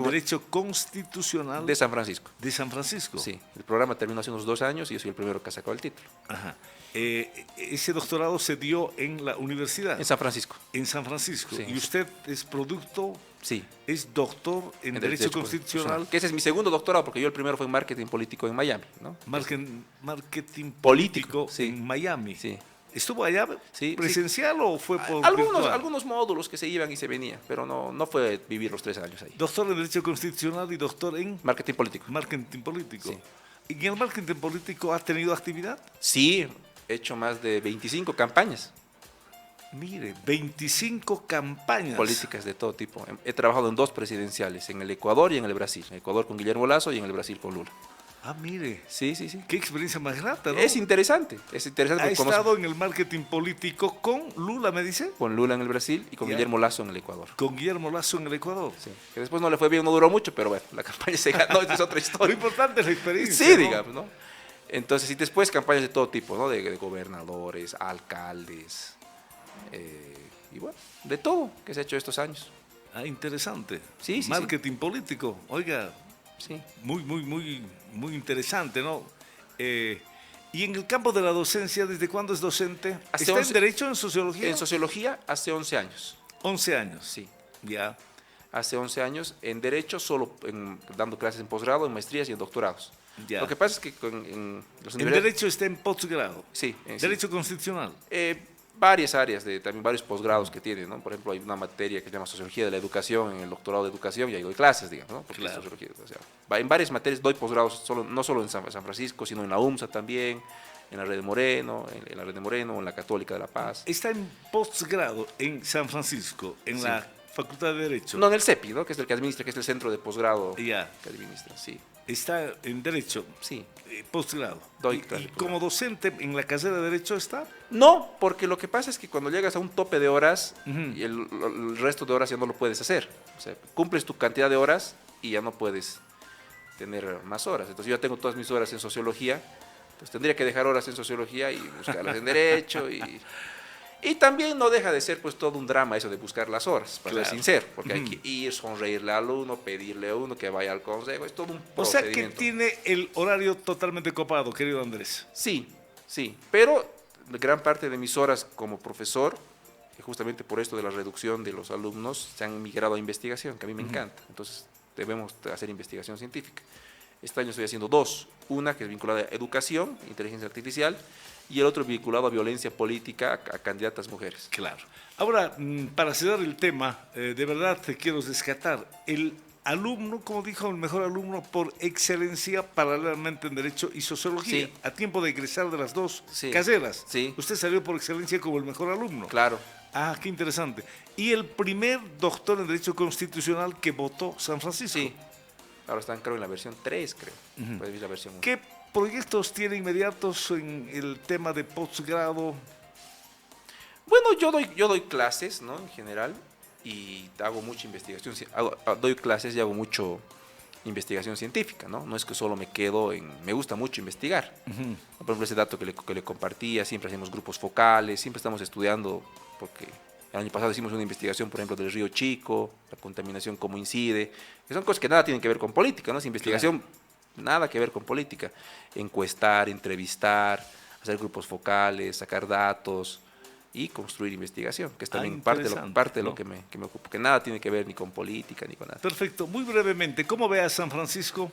Constitucional de San Francisco. de San Francisco. Sí, el programa terminó hace unos 2 años y yo soy el primero que ha sacado el título. Ajá. Ese doctorado se dio en la universidad, En San Francisco. en San Francisco. Sí. Y usted es producto, Sí. es doctor en Derecho Constitucional, Que ese es mi segundo doctorado, porque yo el primero fue en marketing político en Miami, ¿no? marketing Político, político sí. en Miami. Sí. ¿Estuvo allá Sí, presencial o fue por virtual? Algunos módulos que se iban y se venían, pero no fue vivir los 3 años ahí. Doctor en Derecho Constitucional y doctor en Marketing político. marketing político. Sí. ¿Y en el marketing político ha tenido actividad? Sí, he hecho más de 25 campañas Mire, 25 campañas. políticas de todo tipo. He trabajado en 2 presidenciales, en el Ecuador y en el Brasil. En el Ecuador con Guillermo Lasso y en el Brasil con Lula. Ah, mire, Sí. qué experiencia más grata, ¿no? Es interesante Ha porque conozco estado en el marketing político con Lula, me dice, con Lula en el Brasil y con Ya. Guillermo Lasso en el Ecuador. con Guillermo Lasso en el Ecuador. Sí. Que después no le fue bien, no duró mucho, pero bueno, la campaña se ganó, esa es otra Lo historia. importante es la experiencia. Sí, ¿no? digamos, ¿no? Entonces, y después campañas de todo tipo, ¿no? De gobernadores, alcaldes, y bueno, de todo que se ha hecho estos años. Ah, interesante. Sí, sí, Marketing político. Oiga, Sí. muy interesante, ¿no? ¿Y Y en el campo de la docencia, ¿desde cuándo es docente? Hace ¿Está 11 en Derecho, en Sociología? En sociología hace 11 años. 11 años. Sí, Ya. hace 11 años. En Derecho solo dando clases en posgrado, en maestrías y en doctorados. Ya. Lo que pasa es que en las En universidades... Derecho está en posgrado. Sí, Derecho Constitucional. varias áreas, también varios posgrados que tiene, ¿no? Por ejemplo, hay una materia que se llama Sociología de la Educación en el doctorado de Educación y ahí doy clases, digamos, ¿no? Porque Claro. sociología, o sea, en varias materias doy posgrados, no solo en San Francisco, sino en la UMSA también, en la Red de Moreno, en la Red de Moreno, en la Católica de La Paz. Está en posgrado en San Francisco, en Sí. la Facultad de Derecho. No, en el CEPI, ¿no? Que es el que administra, que es el centro de posgrado Ya. que administra, sí. Está en Derecho, Sí. posgrado. Doy Y clase, como docente en la carrera de Derecho está. No, porque lo que pasa es que cuando llegas a un tope de horas, Ujú. y el resto de horas ya no lo puedes hacer. O sea, cumples tu cantidad de horas y ya no puedes tener más horas. Entonces yo ya tengo todas mis horas en sociología, pues tendría que dejar horas en sociología y buscarlas en derecho. Y también no deja de ser pues todo un drama eso de buscar las horas, para Claro. ser sincero, porque hay Ujú. que ir, sonreírle al alumno, pedirle a uno que vaya al consejo, es todo un O sea que procedimiento. tiene el horario totalmente copado, querido Andrés. Sí, sí, pero gran parte de mis horas como profesor, que justamente por esto de la reducción de los alumnos, se han migrado a investigación, que a mí me encanta. Entonces, debemos hacer investigación científica. Este año estoy haciendo dos. Una que es vinculada a educación, inteligencia artificial, y el otro vinculado a violencia política a candidatas mujeres. Claro. Ahora, para cerrar el tema, de verdad te quiero rescatar. El alumno, como dijo, el mejor alumno por excelencia paralelamente en Derecho y Sociología, Sí. a tiempo de egresar de las dos Sí. carreras. Sí. Usted salió por excelencia como el mejor alumno. Claro, Ah, qué interesante. Y el primer doctor en Derecho Constitucional que votó San Francisco. sí. Ahora están, creo, en la versión 3, creo. Puedes ver la versión 1. ¿Qué proyectos tiene inmediatos en el tema de posgrado? Bueno, yo doy clases, ¿no? En general, y hago mucha investigación, doy clases y hago mucho investigación científica, ¿no? No es que solo me quedo me gusta mucho investigar. Por ejemplo, ese dato que le compartía, siempre hacemos grupos focales, siempre estamos estudiando, porque el año pasado hicimos una investigación, por ejemplo, del río Chico, la contaminación, cómo incide, que son cosas que nada tienen que ver con política, ¿no? Es investigación, nada que ver con política. Encuestar, entrevistar, hacer grupos focales, sacar datos y construir investigación, que es también parte de lo ¿no? que me ocupa, que nada tiene que ver ni con política ni con nada. Perfecto. Muy brevemente, ¿cómo ve a San Francisco?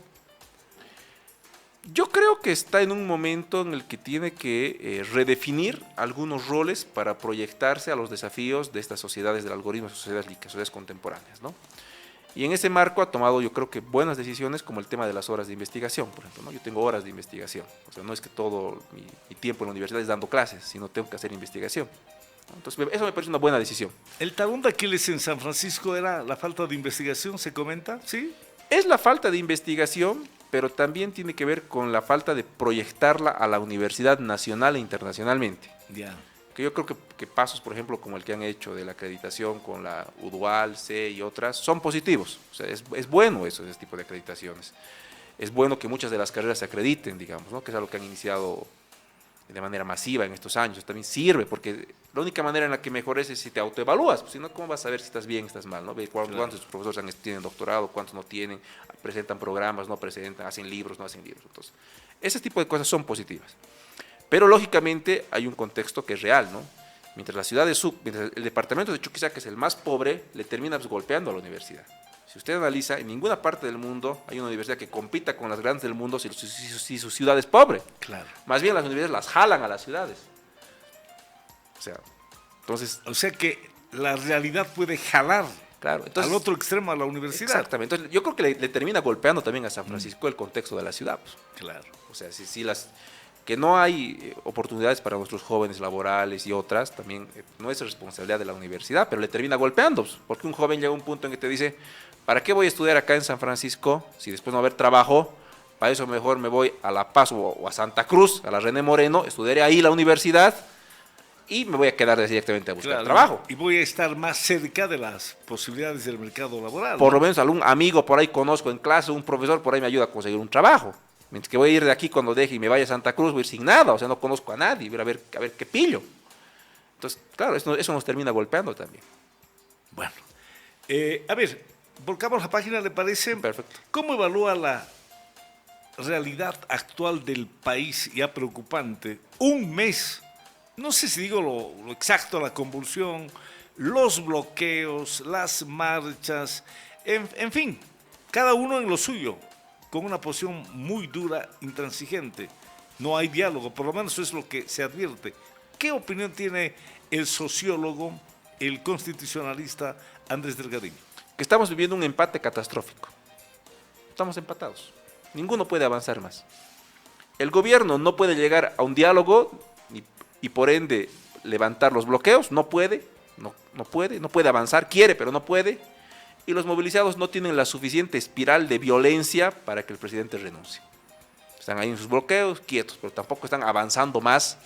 Yo creo que está en un momento en el que tiene que redefinir algunos roles para proyectarse a los desafíos de estas sociedades del algoritmo, sociedades contemporáneas, ¿no? Y en ese marco ha tomado, yo creo que buenas decisiones, como el tema de las horas de investigación, por ejemplo, ¿no? Yo tengo horas de investigación, o sea, no es que todo mi tiempo en la universidad es dando clases, sino tengo que hacer investigación. Entonces, eso me parece una buena decisión. El talón de Aquiles en San Francisco era la falta de investigación, ¿se comenta? ¿Sí? Es la falta de investigación, pero también tiene que ver con la falta de proyectarla a la universidad nacional e internacionalmente. Ya. Que yo creo que pasos, por ejemplo, como el que han hecho de la acreditación con la UDUAL, C y otras, son positivos. O sea, es bueno ese tipo de acreditaciones. Es bueno que muchas de las carreras se acrediten, digamos, ¿no? Que es algo que han iniciado de manera masiva en estos años. También sirve, porque la única manera en la que mejores es si te autoevalúas. Pues, si no, ¿cómo vas a saber si estás bien, estás mal? ¿No? Ve cuántos de tus profesores tienen doctorado, cuántos no tienen, presentan programas, no presentan, hacen libros, no hacen libros. Entonces, ese tipo de cosas son positivas. Pero lógicamente hay un contexto que es real, ¿no? Mientras mientras el departamento de Chuquisaca, que es el más pobre, le termina golpeando a la universidad. Si usted analiza, en ninguna parte del mundo hay una universidad que compita con las grandes del mundo si su ciudad es pobre. Claro. Más bien las universidades las jalan a las ciudades. O sea, entonces, O sea que la realidad puede jalar claro. Entonces, al otro extremo a la universidad. exactamente. Entonces, yo creo que le termina golpeando también a San Francisco el contexto de la ciudad. Pues. Claro. O sea, que no hay oportunidades para nuestros jóvenes laborales y otras, también no es responsabilidad de la universidad, pero le termina golpeando, pues, porque un joven llega a un punto en que te dice, ¿para qué voy a estudiar acá en San Francisco si después no va a haber trabajo? Para eso mejor me voy a La Paz o a Santa Cruz, a la René Moreno, estudiaré ahí la universidad y me voy a quedar directamente a buscar trabajo. Y voy a estar más cerca de las posibilidades del mercado laboral. Por lo menos algún amigo por ahí conozco en clase, un profesor por ahí me ayuda a conseguir un trabajo. Mientras que voy a ir de aquí cuando deje y me vaya a Santa Cruz, voy a ir sin nada, o sea, no conozco a nadie, voy a ver qué pillo. Entonces, claro, eso nos termina golpeando también. Bueno, a ver, volcamos la página, ¿le parece? Perfecto. ¿Cómo evalúa la realidad actual del país ya preocupante, un mes, no sé si digo lo exacto, la convulsión, los bloqueos, las marchas, en fin, cada uno en lo suyo, con una posición muy dura, intransigente. No hay diálogo, por lo menos eso es lo que se advierte. ¿Qué opinión tiene el sociólogo, el constitucionalista Andrés Delgadillo? Que estamos viviendo un empate catastrófico. Estamos empatados. Ninguno puede avanzar más. El gobierno no puede llegar a un diálogo y por ende levantar los bloqueos. No puede avanzar. Quiere, pero no puede. Y los movilizados no tienen la suficiente espiral de violencia para que el presidente renuncie. Están ahí en sus bloqueos, quietos, pero tampoco están avanzando más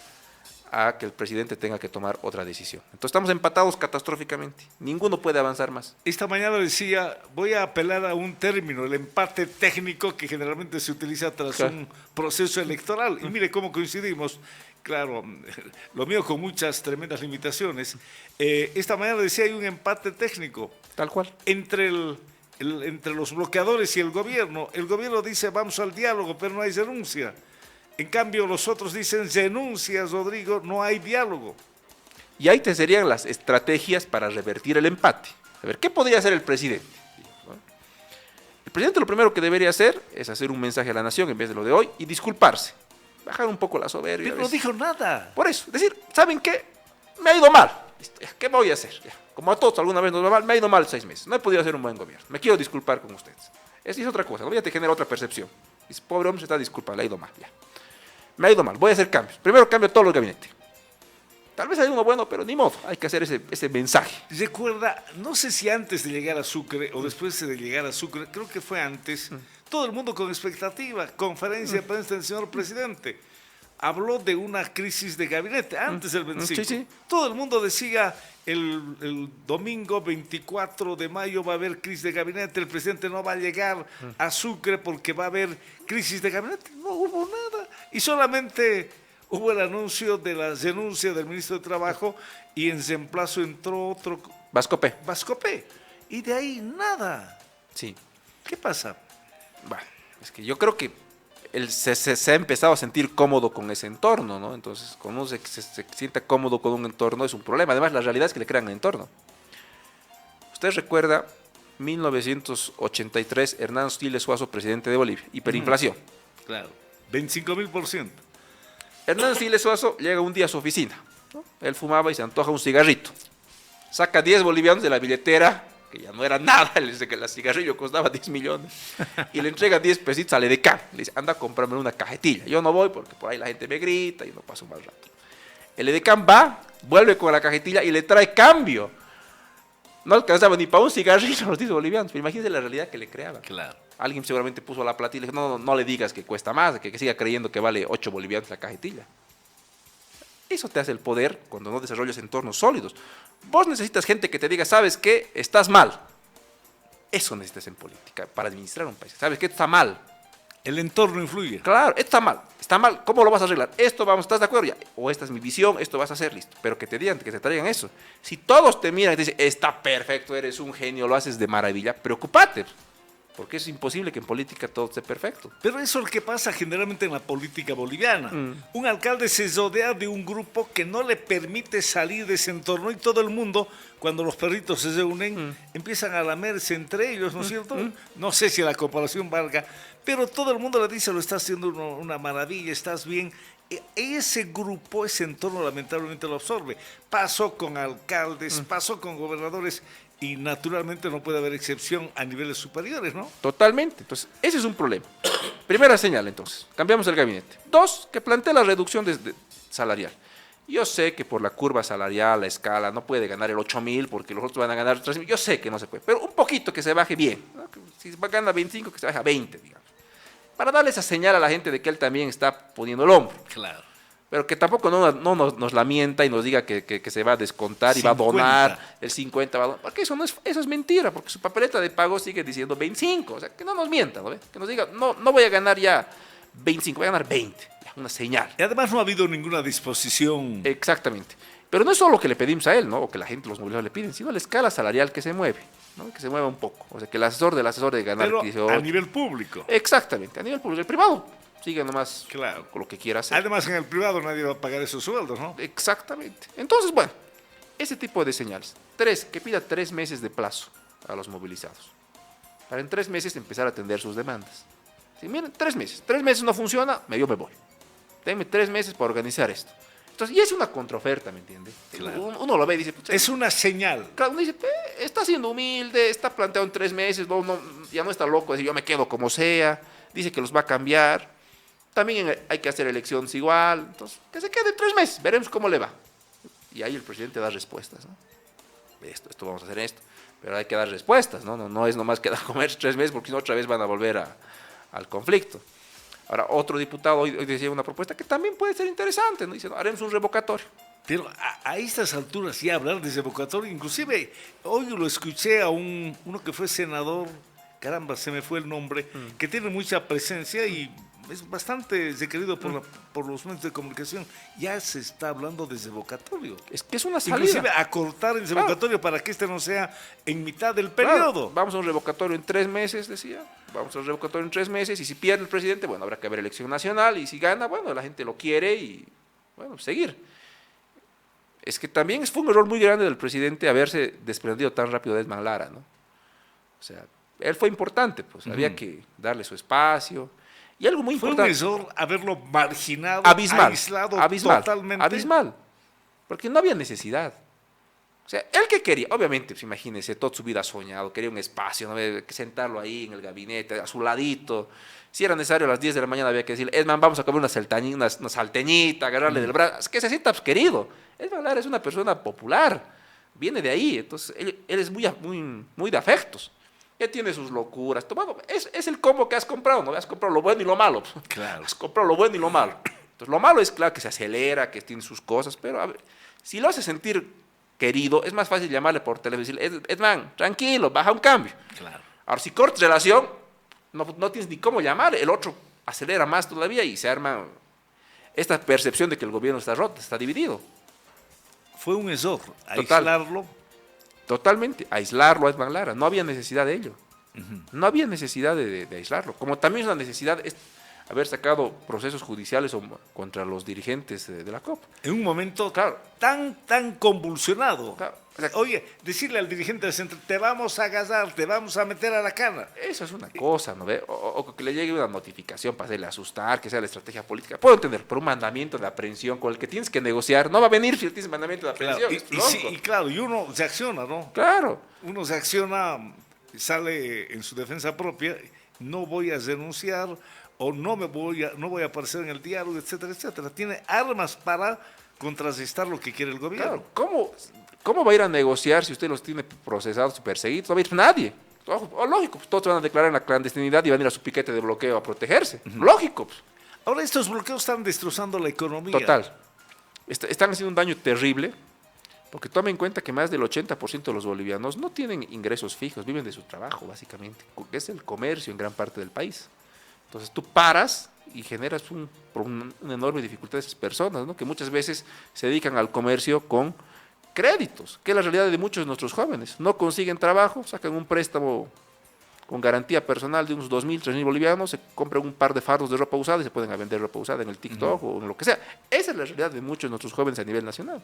a que el presidente tenga que tomar otra decisión. Entonces estamos empatados catastróficamente. Ninguno puede avanzar más. Esta mañana decía, voy a apelar a un término, el empate técnico que generalmente se utiliza tras un proceso electoral. Y mire cómo coincidimos. Claro, lo mío con muchas tremendas limitaciones. Esta mañana decía, hay un empate técnico. Tal cual. Entre los bloqueadores y el gobierno. El gobierno dice, vamos al diálogo, pero no hay renuncia. En cambio, los otros dicen, renuncias, Rodrigo, no hay diálogo. Y ahí te serían las estrategias para revertir el empate. A ver, ¿qué podría hacer el presidente? El presidente lo primero que debería hacer es hacer un mensaje a la nación en vez de lo de hoy y disculparse. Bajar un poco la soberbia. Pero no dijo nada. Por eso, decir, ¿saben qué? Me ha ido mal. ¿Qué voy a hacer? Como a todos alguna vez nos va mal, me ha ido mal 6 meses. No he podido hacer un buen gobierno. Me quiero disculpar con ustedes. Es otra cosa. El gobierno te genera otra percepción. Dice, pobre hombre se está disculpando, le ha ido mal. Ya. Me ha ido mal, voy a hacer cambios. Primero cambio todo el gabinete. Tal vez hay uno bueno, pero ni modo, hay que hacer ese mensaje. Recuerda, no sé si antes de llegar a Sucre o después de llegar a Sucre, creo que fue antes, todo el mundo con expectativa, conferencia de prensa del señor presidente. Habló de una crisis de gabinete antes del 25. Sí. Todo el mundo decía, el domingo 24 de mayo va a haber crisis de gabinete, el presidente no va a llegar a Sucre porque va a haber crisis de gabinete. No hubo nada. Y solamente hubo el anuncio de la renuncia del ministro de Trabajo y en reemplazo entró otro... Vascopé. Y de ahí nada. Sí. ¿Qué pasa? Bueno, es que yo creo que él se ha empezado a sentir cómodo con ese entorno, ¿no? Entonces, cuando uno se sienta cómodo con un entorno es un problema. Además, la realidad es que le crean el entorno. Usted recuerda 1983, Hernán Siles Suazo, presidente de Bolivia, hiperinflación. Claro, 25.000%. Hernán Siles Suazo llega un día a su oficina, ¿no? Él fumaba y se antoja un cigarrito. Saca 10 bolivianos de la billetera, que ya no era nada, el cigarrillo costaba 10 millones, y le entrega 10 pesitos al Edecán. Le dice, anda a comprarme una cajetilla. Yo no voy porque por ahí la gente me grita y no paso un mal rato. El Edecán va, vuelve con la cajetilla y le trae cambio. No alcanzaba ni para un cigarrillo los 10 bolivianos. Pero imagínense la realidad que le creaba. Claro. Alguien seguramente puso la plata y le dijo, no le digas que cuesta más, que siga creyendo que vale 8 bolivianos la cajetilla. Eso te hace el poder cuando no desarrollas entornos sólidos. Vos necesitas gente que te diga, ¿sabes qué? Estás mal. Eso necesitas en política para administrar un país. ¿Sabes qué? Está mal. El entorno influye. Claro, esto está mal. Está mal. ¿Cómo lo vas a arreglar? Esto vamos, ¿estás de acuerdo? Ya. O esta es mi visión, esto vas a hacer, listo. Pero que te digan, que te traigan eso. Si todos te miran y te dicen, está perfecto, eres un genio, lo haces de maravilla, preocúpate. Porque es imposible que en política todo esté perfecto. Pero eso es lo que pasa generalmente en la política boliviana. Un alcalde se rodea de un grupo que no le permite salir de ese entorno y todo el mundo, cuando los perritos se reúnen, empiezan a lamerse entre ellos, ¿no es cierto? No sé si la comparación valga, pero todo el mundo le dice, lo estás haciendo una maravilla, estás bien. Ese grupo, ese entorno lamentablemente lo absorbe. Pasó con alcaldes, pasó con gobernadores y naturalmente no puede haber excepción a niveles superiores, ¿no? Totalmente. Entonces, ese es un problema. Primera señal, entonces. Cambiamos el gabinete. 2, que plantea la reducción salarial. Yo sé que por la curva salarial, la escala, no puede ganar el 8.000 porque los otros van a ganar 3.000. Yo sé que no se puede, pero un poquito que se baje bien, ¿no? Si gana 25, que se baje a 20, digamos. Para darle esa señal a la gente de que él también está poniendo el hombro. Claro. Pero que tampoco no nos la mienta y nos diga que se va a descontar 50. Y va a donar el 50. Porque eso es mentira, porque su papeleta de pago sigue diciendo 25. O sea, que no nos mienta, ¿no? Que nos diga, no voy a ganar ya 25, voy a ganar 20. Una señal. Y además no ha habido ninguna disposición. Exactamente. Pero no es solo lo que le pedimos a él, ¿no? O que la gente, los movilizados le piden, sino la escala salarial que se mueve. ¿no? Que se mueva un poco. O sea, que el asesor del asesor de ganar Pero 18. a nivel público. Exactamente, a nivel público. El privado sigue nomás Claro. con lo que quiera hacer. Además, en el privado nadie va a pagar esos sueldos, ¿no? Exactamente. Entonces, bueno, ese tipo de señales. Que pida 3 meses de plazo a los movilizados. Para en 3 meses empezar a atender sus demandas. Si miren, 3 meses. 3 meses no funciona, yo me voy. Denme 3 meses para organizar esto. Entonces, y es una contraoferta, ¿me entiende? Claro. Uno lo ve y dice, pucha, Es una señal. claro, uno dice, está siendo humilde, está planteado en 3 meses, ya no está loco, decir, yo me quedo como sea, dice que los va a cambiar. También hay que hacer elecciones igual, entonces, que se quede 3 meses, veremos cómo le va. Y ahí el presidente da respuestas, ¿no? Esto vamos a hacer esto, pero hay que dar respuestas, ¿no? No es nomás quedar a comer 3 meses, porque si no otra vez van a volver al conflicto. Ahora, otro diputado hoy decía una propuesta que también puede ser interesante, ¿no? Dice, no, haremos un revocatorio. Pero a estas alturas ya hablar de revocatorio, inclusive hoy lo escuché a uno que fue senador, caramba, se me fue el nombre, que tiene mucha presencia y es bastante requerido por los medios de comunicación. Ya se está hablando de revocatorio. Es que es una salida. Inclusive acortar el revocatorio para que este no sea en mitad del periodo. Claro, vamos a un revocatorio en 3 meses, decía. Vamos a un revocatorio en 3 meses y si pierde el presidente, bueno, habrá que haber elección nacional y si gana, bueno, la gente lo quiere y, bueno, seguir. Es que también fue un error muy grande del presidente haberse desprendido tan rápido de Edman Lara, ¿no? O sea, él fue importante, pues había que darle su espacio. Y algo muy Fue un importante. error haberlo marginado, Abismal, aislado totalmente. abismal, porque no había necesidad. O sea, él que quería, obviamente, pues imagínense, toda su vida soñado, quería un espacio, ¿no? Que sentarlo ahí en el gabinete, a su ladito. Si era necesario a las 10 de la mañana había que decirle, Edman, vamos a comer una salteñita, agarrarle del brazo. Es que se sienta pues, querido. Edman Lara es una persona popular, viene de ahí, entonces él es muy de afectos. Él tiene sus locuras. Bueno, es el combo que has comprado, ¿no? Has comprado lo bueno y lo malo. Claro. Has comprado lo bueno y lo malo. Entonces, lo malo es, claro, que se acelera, que tiene sus cosas, pero a ver, si lo hace sentir querido, es más fácil llamarle por teléfono y decirle, Edman, tranquilo, baja un cambio. Claro. Ahora, si cortas relación, no tienes ni cómo llamar, el otro acelera más todavía y se arma esta percepción de que el gobierno está roto, está dividido. Fue un error Total. aislarlo. Totalmente, aislarlo a Edman Lara, no había necesidad de ello. No había necesidad de aislarlo. Como también es una necesidad haber sacado procesos judiciales contra los dirigentes de la COP. En un momento Claro. tan convulsionado. Claro. O sea, Oye, decirle al dirigente del centro, te vamos a agarrar, te vamos a meter a la cana. eso es una cosa, ¿no ve? O que le llegue una notificación para hacerle asustar, que sea la estrategia política. Puedo entender, pero un mandamiento de aprehensión con el que tienes que negociar, no va a venir si tienes mandamiento de Claro, aprehensión. y, es sí, loco. y claro, y uno se acciona, ¿no? Claro. Uno se acciona, sale en su defensa propia, no voy a renunciar o no voy a aparecer en el diario, etcétera, etcétera. Tiene armas para contrarrestar lo que quiere el gobierno. Claro, ¿cómo va a ir a negociar si usted los tiene procesados y perseguidos? No va a ir nadie. Lógico, pues, todos se van a declarar en la clandestinidad y van a ir a su piquete de bloqueo a protegerse. Lógico. Pues. Ahora estos bloqueos están destrozando la economía. Total. Están haciendo un daño terrible, porque toma en cuenta que más del 80% de los bolivianos no tienen ingresos fijos, viven de su trabajo, básicamente, que es el comercio en gran parte del país. Entonces tú paras y generas una enorme dificultad a esas personas, ¿no? Que muchas veces se dedican al comercio con créditos, que es la realidad de muchos de nuestros jóvenes. No consiguen trabajo, sacan un préstamo con garantía personal de unos 2.000, 3.000 bolivianos, se compran un par de fardos de ropa usada y se pueden vender ropa usada en el TikTok o en lo que sea. Esa es la realidad de muchos de nuestros jóvenes a nivel nacional.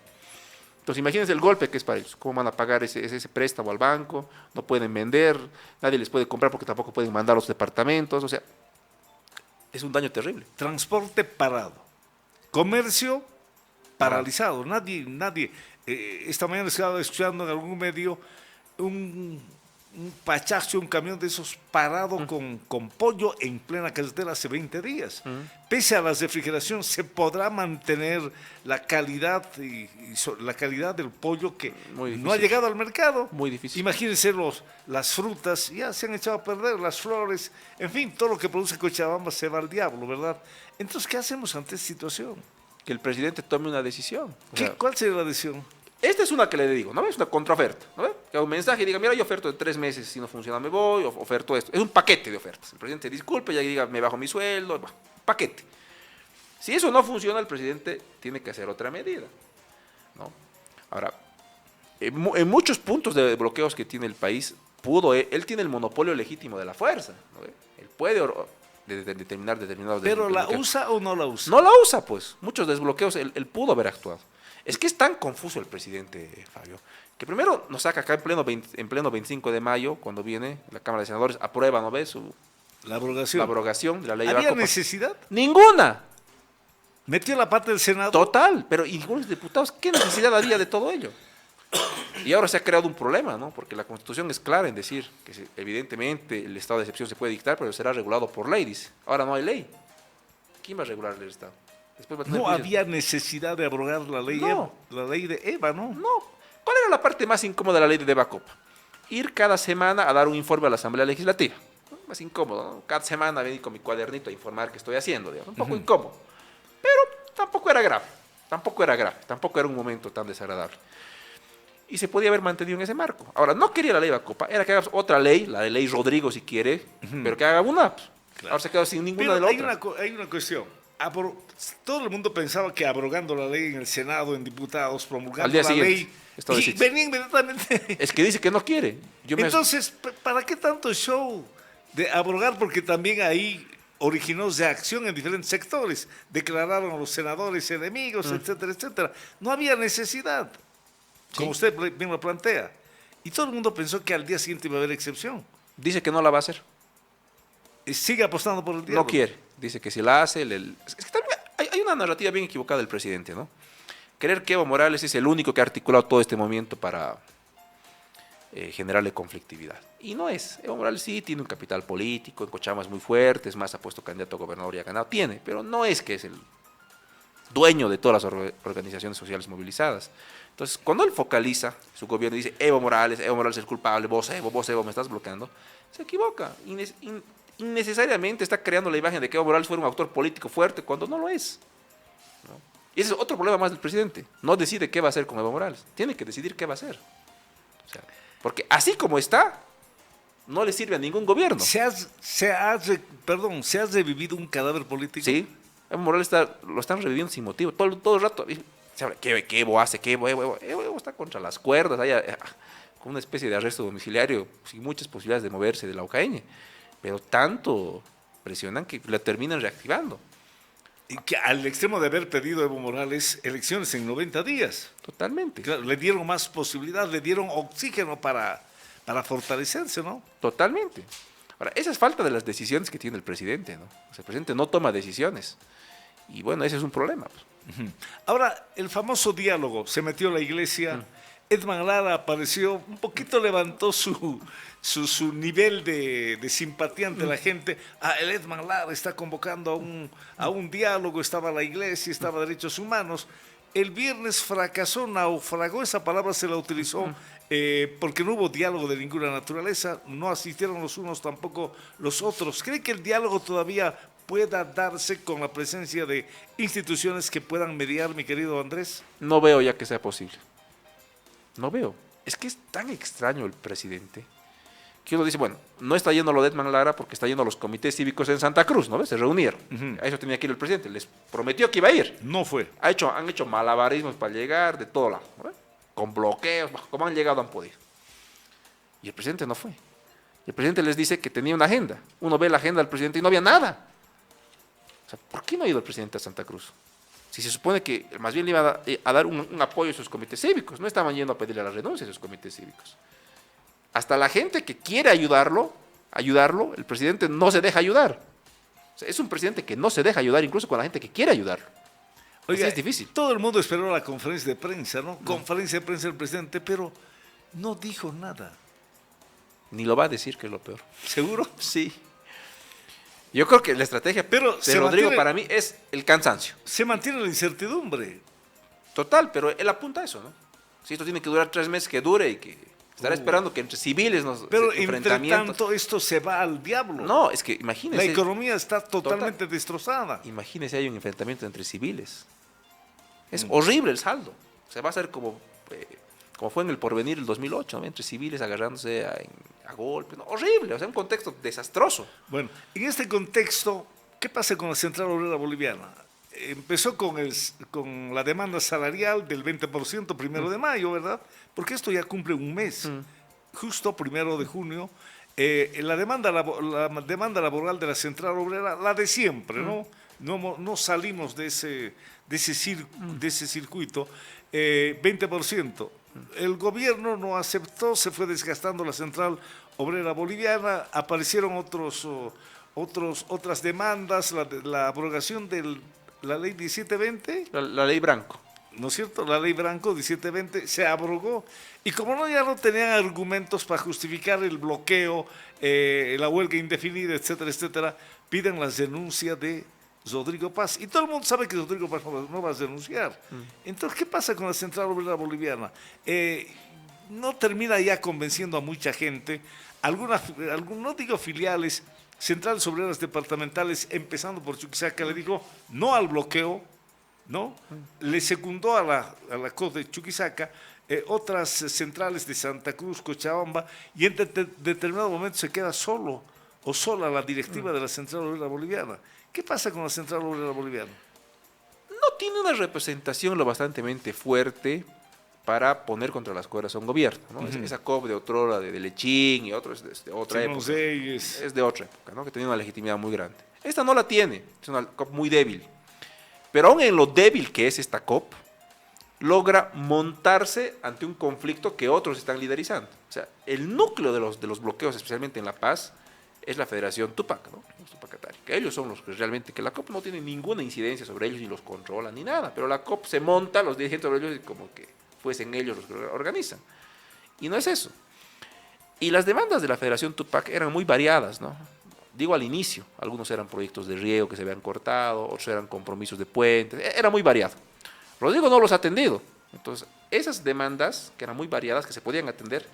Entonces imagínense el golpe que es para ellos, cómo van a pagar ese préstamo al banco, no pueden vender, nadie les puede comprar porque tampoco pueden mandar a los departamentos, o sea, es un daño terrible. Transporte parado. Comercio paralizado. Nadie. Esta mañana estaba escuchando en algún medio un pachazo, un camión de esos parado con pollo en plena carretera hace 20 días. Pese a la refrigeración, se podrá mantener la calidad la calidad del pollo que no ha llegado al mercado. Muy difícil. Imagínense las frutas, ya se han echado a perder, las flores, en fin, todo lo que produce Cochabamba se va al diablo, ¿verdad? Entonces, ¿qué hacemos ante esta situación? Que el presidente tome una decisión. O sea, ¿Cuál sería la decisión? esta es una que le digo, ¿no? Es una contraoferta, ¿no? Que haga un mensaje y diga, mira, yo oferto de 3 meses, si no funciona me voy, oferto esto. Es un paquete de ofertas. El presidente disculpe, ya diga, me bajo mi sueldo, paquete. Si eso no funciona, el presidente tiene que hacer otra medida, ¿no? Ahora, en muchos puntos de bloqueos que tiene el país, pudo, él tiene el monopolio legítimo de la fuerza, ¿no? Él puede determinar determinados ¿Pero la desbloqueos. usa o no la usa? No la usa, pues. Muchos desbloqueos él pudo haber actuado. Es que es tan confuso el presidente, Fabio, que primero nos saca acá en pleno 25 de mayo, cuando viene la Cámara de Senadores, aprueba, ¿no ves? La abrogación. La abrogación de la ley de ¿Había Bacopa. necesidad? ¡Ninguna! Metió la parte del Senado. Total, pero ¿y los diputados qué necesidad había de todo ello? Y ahora se ha creado un problema, ¿no? Porque la Constitución es clara en decir que evidentemente el estado de excepción se puede dictar, pero será regulado por ley, dice. Ahora no hay ley. ¿Quién va a regular el estado? Después va a tener No juicios. había necesidad de abrogar la ley, No. la ley de Eva, ¿no? No. ¿Cuál era la parte más incómoda de la ley de Bacopa? Ir cada semana a dar un informe a la Asamblea Legislativa. ¿No? Más incómodo, ¿no? Cada semana venir con mi cuadernito a informar qué estoy haciendo, digamos. Un poco incómodo. Pero tampoco era grave. Tampoco era un momento tan desagradable. Y se podía haber mantenido en ese marco. Ahora, no quería la ley Bacopa, era que haga otra ley, la de ley Rodrigo si quiere, pero que haga una. Pues. Claro. Ahora se quedó sin ninguna Pero de la hay otra. hay una cuestión. Todo el mundo pensaba que abrogando la ley en el Senado, en diputados, Al promulgando día la siguiente, ley, estado de y sitio. venía inmediatamente. Es que dice que no quiere. Entonces, ¿para qué tanto show de abrogar? Porque también ahí originó reacción en diferentes sectores. Declararon a los senadores enemigos, etcétera, etcétera. No había necesidad, como usted mismo plantea. Y todo el mundo pensó que al día siguiente iba a haber excepción. Dice que no la va a hacer. Y sigue apostando por el diálogo. No quiere. Dice que si la hace... Es que también hay una narrativa bien equivocada del presidente, ¿no? Creer que Evo Morales es el único que ha articulado todo este movimiento para generarle conflictividad. Y no es. Evo Morales sí tiene un capital político, en Cochabamba es muy fuerte, es más, ha puesto candidato a gobernador y ha ganado. Tiene, pero no es que es el dueño de todas las organizaciones sociales movilizadas. Entonces, cuando él focaliza su gobierno y dice Evo Morales es el culpable, vos Evo, me estás bloqueando, se equivoca. Innecesariamente está creando la imagen de que Evo Morales fuera un actor político fuerte cuando no lo es. ¿No? Y ese es otro problema más del presidente. No decide qué va a hacer con Evo Morales. Tiene que decidir qué va a hacer. O sea, porque así como está, no le sirve a ningún gobierno. ¿Se ha revivido un cadáver político? Sí, Evo Morales lo están reviviendo sin motivo. Todo el rato se habla, ¿qué Evo hace? ¿Qué Evo? Evo está contra las cuerdas, con una especie de arresto domiciliario, sin muchas posibilidades de moverse de la Ucaeña. Pero tanto presionan que la terminan reactivando. Y que al extremo de haber pedido a Evo Morales elecciones en 90 días. Totalmente. Claro, le dieron más posibilidad, le dieron oxígeno para fortalecerse, ¿no? Totalmente. Ahora, esa es falta de las decisiones que tiene el presidente, ¿no? O sea, el presidente no toma decisiones. Y bueno, ese es un problema. Pues. Ahora, el famoso diálogo, se metió la iglesia, Edman Lara apareció, un poquito levantó su nivel de simpatía ante la gente. El Edman Lara está convocando a un diálogo, estaba la iglesia, estaba derechos humanos. El viernes fracasó, naufragó, esa palabra se la utilizó porque no hubo diálogo de ninguna naturaleza, no asistieron los unos, tampoco los otros. ¿Cree que el diálogo todavía pueda darse con la presencia de instituciones que puedan mediar, mi querido Andrés? No veo ya que sea posible. No veo. Es que es tan extraño el presidente que uno dice, bueno, no está yendo lo de Edman Lara porque está yendo a los comités cívicos en Santa Cruz, ¿no ves? Se reunieron. A eso tenía que ir el presidente. Les prometió que iba a ir. No fue. Han hecho malabarismos para llegar de todo lado, ¿no ves? Con bloqueos, como han llegado han podido. Y el presidente no fue. Y el presidente les dice que tenía una agenda. Uno ve la agenda del presidente y no había nada. O sea, ¿por qué no ha ido el presidente a Santa Cruz? Si se supone que más bien le iba a dar un apoyo a sus comités cívicos, no estaban yendo a pedirle la renuncia a sus comités cívicos. Hasta la gente que quiere ayudarlo, el presidente no se deja ayudar. O sea, es un presidente que no se deja ayudar incluso con la gente que quiere ayudarlo. Oiga, así es difícil. Todo el mundo esperó la conferencia de prensa, ¿no? Conferencia de prensa del presidente, pero no dijo nada. Ni lo va a decir, que es lo peor. ¿Seguro? Sí. Yo creo que la estrategia Pero de Rodrigo para mí es el cansancio. Se mantiene la incertidumbre. Total, pero él apunta a eso, ¿no? Si esto tiene que durar 3 meses, que dure y que estará esperando que entre civiles nos Pero entre enfrentamientos. tanto esto se va al diablo. No, es que La imagínese. economía está totalmente destrozada. Imagínese hay un enfrentamiento entre civiles. Es horrible el saldo. O sea, va a ser como fue en el Porvenir el 2008, ¿no? Entre civiles agarrándose a golpes. ¿No? Horrible, o sea, un contexto desastroso. Bueno, en este contexto, ¿qué pasa con la Central Obrera Boliviana? Empezó con la demanda salarial del 20% 1 de mayo, ¿verdad? Porque esto ya cumple un mes. justo 1 de junio, la demanda laboral de la Central Obrera, la de siempre, ¿no? No salimos de ese circuito, 20%. El gobierno no aceptó, se fue desgastando la Central Obrera Boliviana, aparecieron otras demandas, la abrogación de la ley 1720. La ley Branco. ¿No es cierto? La ley Branco 1720 se abrogó y como ya no tenían argumentos para justificar el bloqueo, la huelga indefinida, etcétera, etcétera, piden la denuncia de Rodrigo Paz. Y todo el mundo sabe que Rodrigo Paz no va a denunciar. Entonces, ¿qué pasa con la Central Obrera Boliviana? No termina ya convenciendo a mucha gente. No digo filiales, centrales obreras departamentales, empezando por Chuquisaca, le dijo no al bloqueo, ¿no? Le secundó a la COS de Chuquisaca, otras centrales de Santa Cruz, Cochabamba, y en determinado momento se queda solo o sola la directiva de la Central Obrera Boliviana. ¿Qué pasa con la Central Obrera Boliviana? No tiene una representación lo bastante fuerte para poner contra las cuerdas a un gobierno, ¿no? Esa COP de otrora, de Lechín y otros es de otra época. Es de otra época, ¿no? Que tenía una legitimidad muy grande. Esta no la tiene, es una COP muy débil. Pero aún en lo débil que es esta COP, logra montarse ante un conflicto que otros están liderizando. O sea, el núcleo de los bloqueos, especialmente en La Paz, es la Federación Tupac, ¿no? Los Tupacatari, que ellos son los que realmente, que la COP no tiene ninguna incidencia sobre ellos, ni los controla, ni nada, pero la COP se monta, los dirigentes sobre ellos, como que fuesen ellos los que lo organizan. Y no es eso. Y las demandas de la Federación Tupac eran muy variadas, ¿no? Digo al inicio, algunos eran proyectos de riego que se habían cortado, otros eran compromisos de puentes, era muy variado. Rodrigo no los ha atendido. Entonces, esas demandas, que eran muy variadas, que se podían atender,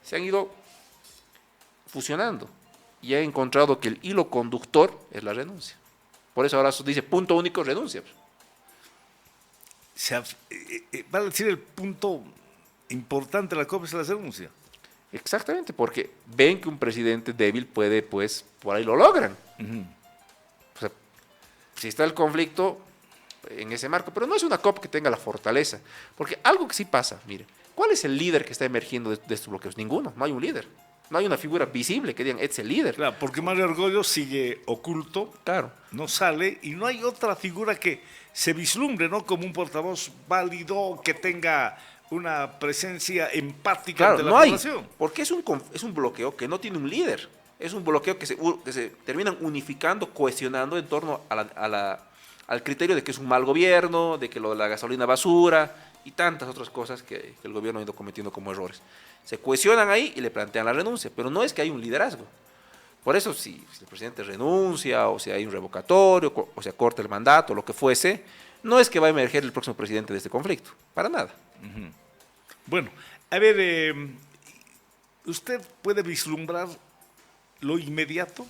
se han ido fusionando y han encontrado que el hilo conductor es la renuncia. Por eso ahora dice punto único, renuncia. Va a decir el punto importante de la COP es la renuncia. Exactamente, porque ven que un presidente débil puede, pues, por ahí lo logran. O sea, si está el conflicto en ese marco, pero no es una COP que tenga la fortaleza, porque algo que sí pasa, mire, ¿cuál es el líder que está emergiendo de estos bloqueos? Ninguno, no hay un líder, no hay una figura visible que digan, es el líder. Claro, porque Mario Argollo sigue oculto, claro, no sale, y no hay otra figura que se vislumbre, ¿no? Como un portavoz válido, que tenga una presencia empática, claro, ante la población. Hay, porque es un bloqueo que no tiene un líder, es un bloqueo que se terminan unificando, cohesionando en torno al criterio de que es un mal gobierno, de que lo de la gasolina basura y tantas otras cosas que el gobierno ha ido cometiendo como errores. Se cohesionan ahí y le plantean la renuncia, pero no es que hay un liderazgo. Por eso, si el presidente renuncia, o si hay un revocatorio, o se acorta el mandato, lo que fuese, no es que va a emerger el próximo presidente de este conflicto, para nada. Bueno, a ver, ¿usted puede vislumbrar lo inmediato?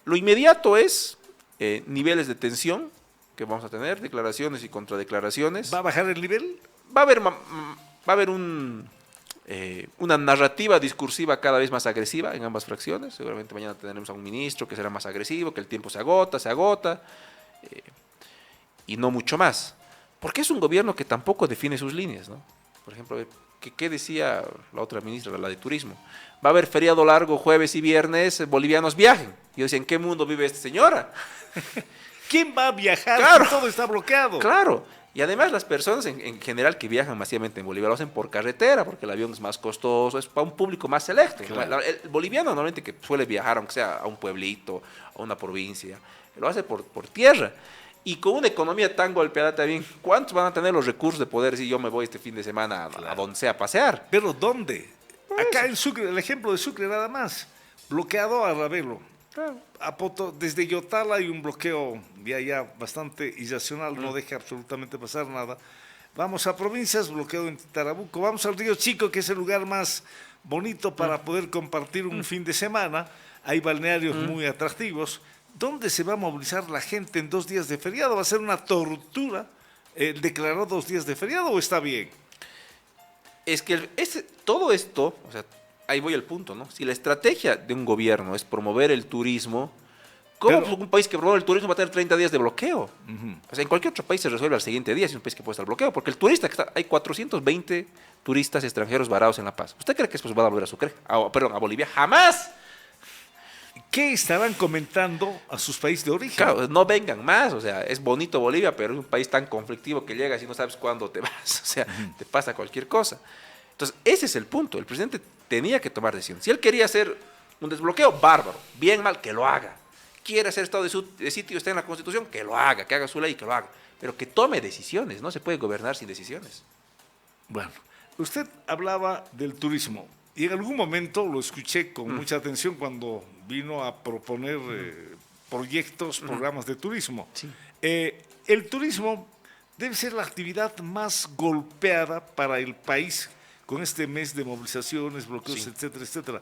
Lo inmediato es niveles de tensión que vamos a tener, declaraciones y contradeclaraciones. ¿Va a bajar el nivel? Va a haber una narrativa discursiva cada vez más agresiva en ambas fracciones. Seguramente mañana tendremos a un ministro que será más agresivo, que el tiempo se agota, y no mucho más. Porque es un gobierno que tampoco define sus líneas, ¿no? Por ejemplo, ¿qué decía la otra ministra, la de Turismo? Va a haber feriado largo jueves y viernes, bolivianos viajen. Y yo decía, ¿en qué mundo vive esta señora? ¿Quién va a viajar claro, si todo está bloqueado? Claro. Y además las personas en general que viajan masivamente en Bolivia lo hacen por carretera, porque el avión es más costoso, es para un público más selecto. Claro. El boliviano normalmente que suele viajar, aunque sea a un pueblito, a una provincia, lo hace por tierra. Y con una economía tan golpeada también, ¿cuántos van a tener los recursos de poder decir yo me voy este fin de semana a donde sea a pasear? ¿Pero dónde? Pues, acá en Sucre, el ejemplo de Sucre nada más, bloqueado a Ravelo. Claro. A desde Yotala hay un bloqueo ya bastante irracional, no deja absolutamente pasar nada. Vamos a provincias, bloqueo en Tarabuco. Vamos al Río Chico, que es el lugar más bonito para poder compartir un fin de semana. Hay balnearios muy atractivos. ¿Dónde se va a movilizar la gente en 2 días de feriado? ¿Va a ser una tortura declarar 2 días de feriado o está bien? Es que todo esto, o sea, ahí voy al punto, ¿no? Si la estrategia de un gobierno es promover el turismo, ¿Cómo Pero- un país que promueve el turismo va a tener 30 días de bloqueo? O sea, en cualquier otro país se resuelve al siguiente día si es un país que puede estar bloqueado, porque el turista, hay 420 turistas extranjeros varados en La Paz. ¿Usted cree que después van a volver a Sucre? Perdón, a Bolivia. ¡Jamás! ¿Qué estarán comentando a sus países de origen? Claro, no vengan más, o sea, es bonito Bolivia, pero es un país tan conflictivo que llegas y no sabes cuándo te vas, o sea, te pasa cualquier cosa. Entonces, ese es el punto, el presidente tenía que tomar decisiones. Si él quería hacer un desbloqueo, bárbaro, bien mal, que lo haga. Quiere hacer estado de sitio, está en la Constitución, que lo haga, que haga su ley, que lo haga. Pero que tome decisiones, no se puede gobernar sin decisiones. Bueno, usted hablaba del turismo y en algún momento lo escuché con mucha atención cuando vino a proponer proyectos, programas de turismo. Sí. El turismo debe ser la actividad más golpeada para el país con este mes de movilizaciones, bloqueos, Sí. etcétera, etcétera.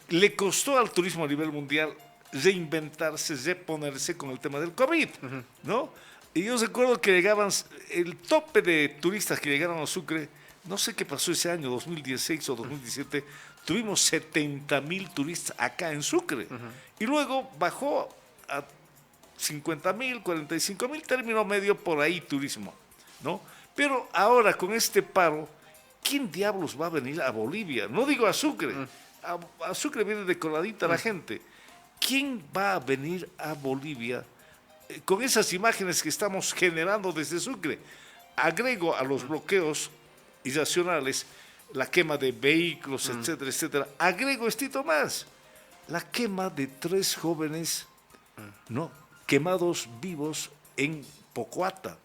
Le costó al turismo a nivel mundial reinventarse, reponerse con el tema del COVID, ¿no? Y yo recuerdo que llegaban, el tope de turistas que llegaron a Sucre, no sé qué pasó ese año, 2016 o 2017, tuvimos 70,000 turistas acá en Sucre. Y luego bajó a 50,000, 45,000, término medio por ahí turismo, ¿no? Pero ahora con este paro, ¿quién diablos va a venir a Bolivia? No digo a Sucre, a Sucre viene de coladita la gente. ¿Quién va a venir a Bolivia con esas imágenes que estamos generando desde Sucre? Agrego a los bloqueos irracionales la quema de vehículos, etcétera, etcétera. Agrego estito más, la quema de 3 jóvenes, no, quemados vivos en Pocoata.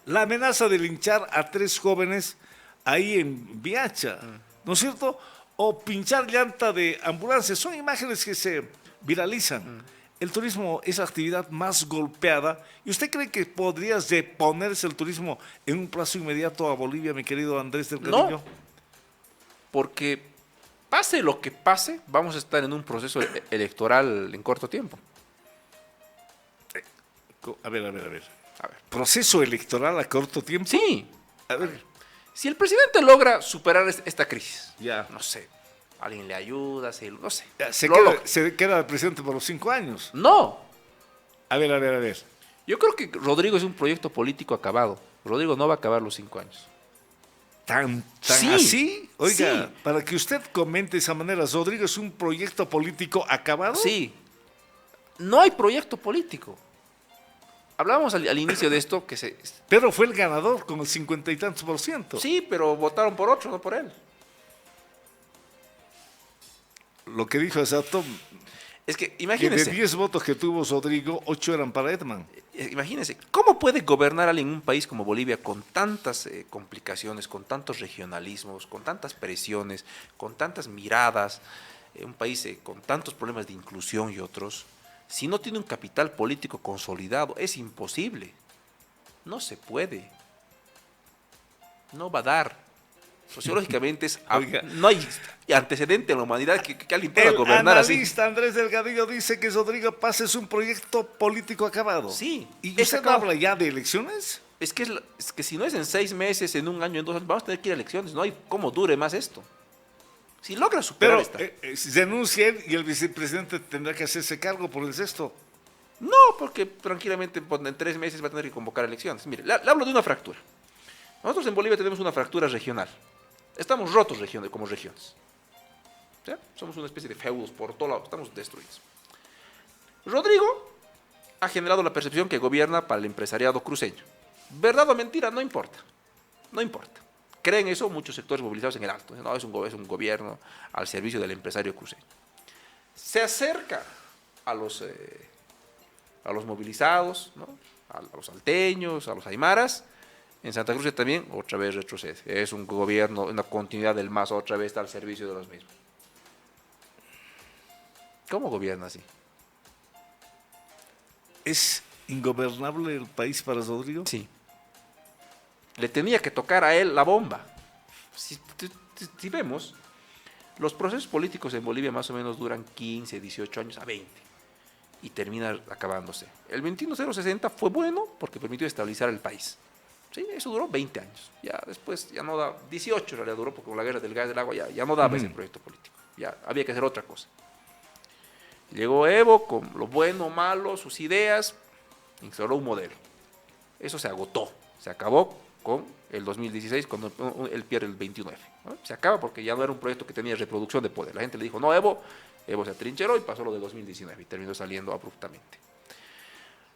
La amenaza de linchar a 3 jóvenes ahí en Viacha, ¿no es cierto? O pinchar llanta de ambulancia. Son imágenes que se viralizan. El turismo es la actividad más golpeada. ¿Y usted cree que podría reponerse el turismo en un plazo inmediato a Bolivia, mi querido Andrés del Castillo? No, porque pase lo que pase, vamos a estar en un proceso electoral en corto tiempo. A ver. A ver. ¿Proceso electoral a corto tiempo? Sí, A ver. si el presidente logra superar esta crisis, Ya. no sé, alguien le ayuda, no sé. Se lo queda, logra. se queda presidente por los 5 años. No, A ver. yo creo que Rodrigo es un proyecto político acabado. Rodrigo no va a acabar los 5 años. ¿Tan Sí, así? Oiga, sí. para que usted comente de esa manera, ¿Rodrigo es un proyecto político acabado? Sí, no hay proyecto político. Hablábamos al inicio de esto que Pero fue el ganador con el 50 y tantos %. sí, pero votaron por otro, no por él. Lo que dijo Exacto, Es que que de imagínense. 10 votos que tuvo Rodrigo, 8 eran para Edman. Imagínense, ¿cómo puede gobernar alguien en un país como Bolivia con tantas complicaciones, con tantos regionalismos, con tantas presiones, con tantas miradas, un país con tantos problemas de inclusión y otros? Si no tiene un capital político consolidado, es imposible. No se puede. No va a dar. Sociológicamente Oiga. no hay antecedente en la humanidad que alguien pueda El gobernar así. analista Andrés Delgadillo dice que Rodrigo Paz es un proyecto político acabado. Sí, ¿Y es usted acabado. habla ya de elecciones? Es que si no es en 6 meses, en un año, en 2 años, vamos a tener que ir a elecciones. No hay cómo dure más esto. Si logra superar Pero esta. denuncia él y el vicepresidente tendrá que hacerse cargo por el sexto. No, porque tranquilamente en 3 meses va a tener que convocar elecciones. Mire, le hablo de una fractura. Nosotros en Bolivia tenemos una fractura regional. Estamos rotos como regiones. ¿Sí? Somos una especie de feudos por todo lado. Estamos destruidos. Rodrigo ha generado la percepción que gobierna para el empresariado cruceño. ¿Verdad o mentira? No importa. No importa. Creen eso muchos sectores movilizados en el alto. No, es un gobierno al servicio del empresario cruceño. Se acerca a los movilizados, ¿no? A los salteños, a los aymaras. En Santa Cruz también, otra vez retrocede. Es un gobierno, una continuidad del MAS, otra vez está al servicio de los mismos. ¿Cómo gobierna así? ¿Es ingobernable el país para Rodrigo? Sí. Le tenía que tocar a él la bomba. Si vemos, los procesos políticos en Bolivia más o menos duran 15, 18 años a 20 y termina acabándose. El 21060 fue bueno porque permitió estabilizar el país. Sí, eso duró 20 años. Ya después ya no da, 18 en realidad duró porque con la guerra del gas del agua ya no daba ese proyecto político. Ya había que hacer otra cosa. Llegó Evo con lo bueno, malo, sus ideas, instauró un modelo. Eso se agotó, se acabó con el 2016 cuando él pierde el 29. ¿No? Se acaba porque ya no era un proyecto que tenía reproducción de poder. La gente le dijo, no, Evo se atrincheró y pasó lo de 2019 y terminó saliendo abruptamente.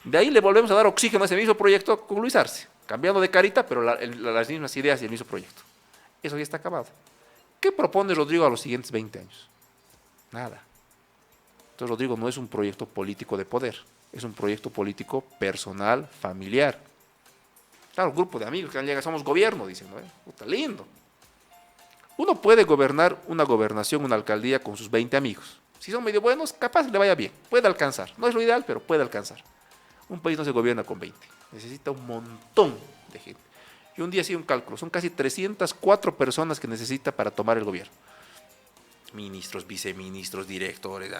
De ahí le volvemos a dar oxígeno a ese mismo proyecto con Luis Arce, cambiando de carita, pero las mismas ideas y el mismo proyecto. Eso ya está acabado. ¿Qué propone Rodrigo a los siguientes 20 años? Nada. Entonces Rodrigo no es un proyecto político de poder, es un proyecto político personal, familiar. Claro, un grupo de amigos que han llegado, somos gobierno, dicen, ¿no? Puta, lindo. Uno puede gobernar una gobernación, una alcaldía con sus 20 amigos. Si son medio buenos, capaz le vaya bien, puede alcanzar. No es lo ideal, pero puede alcanzar. Un país no se gobierna con 20, necesita un montón de gente. Y un día hacía un cálculo, son casi 304 personas que necesita para tomar el gobierno. Ministros, viceministros, directores,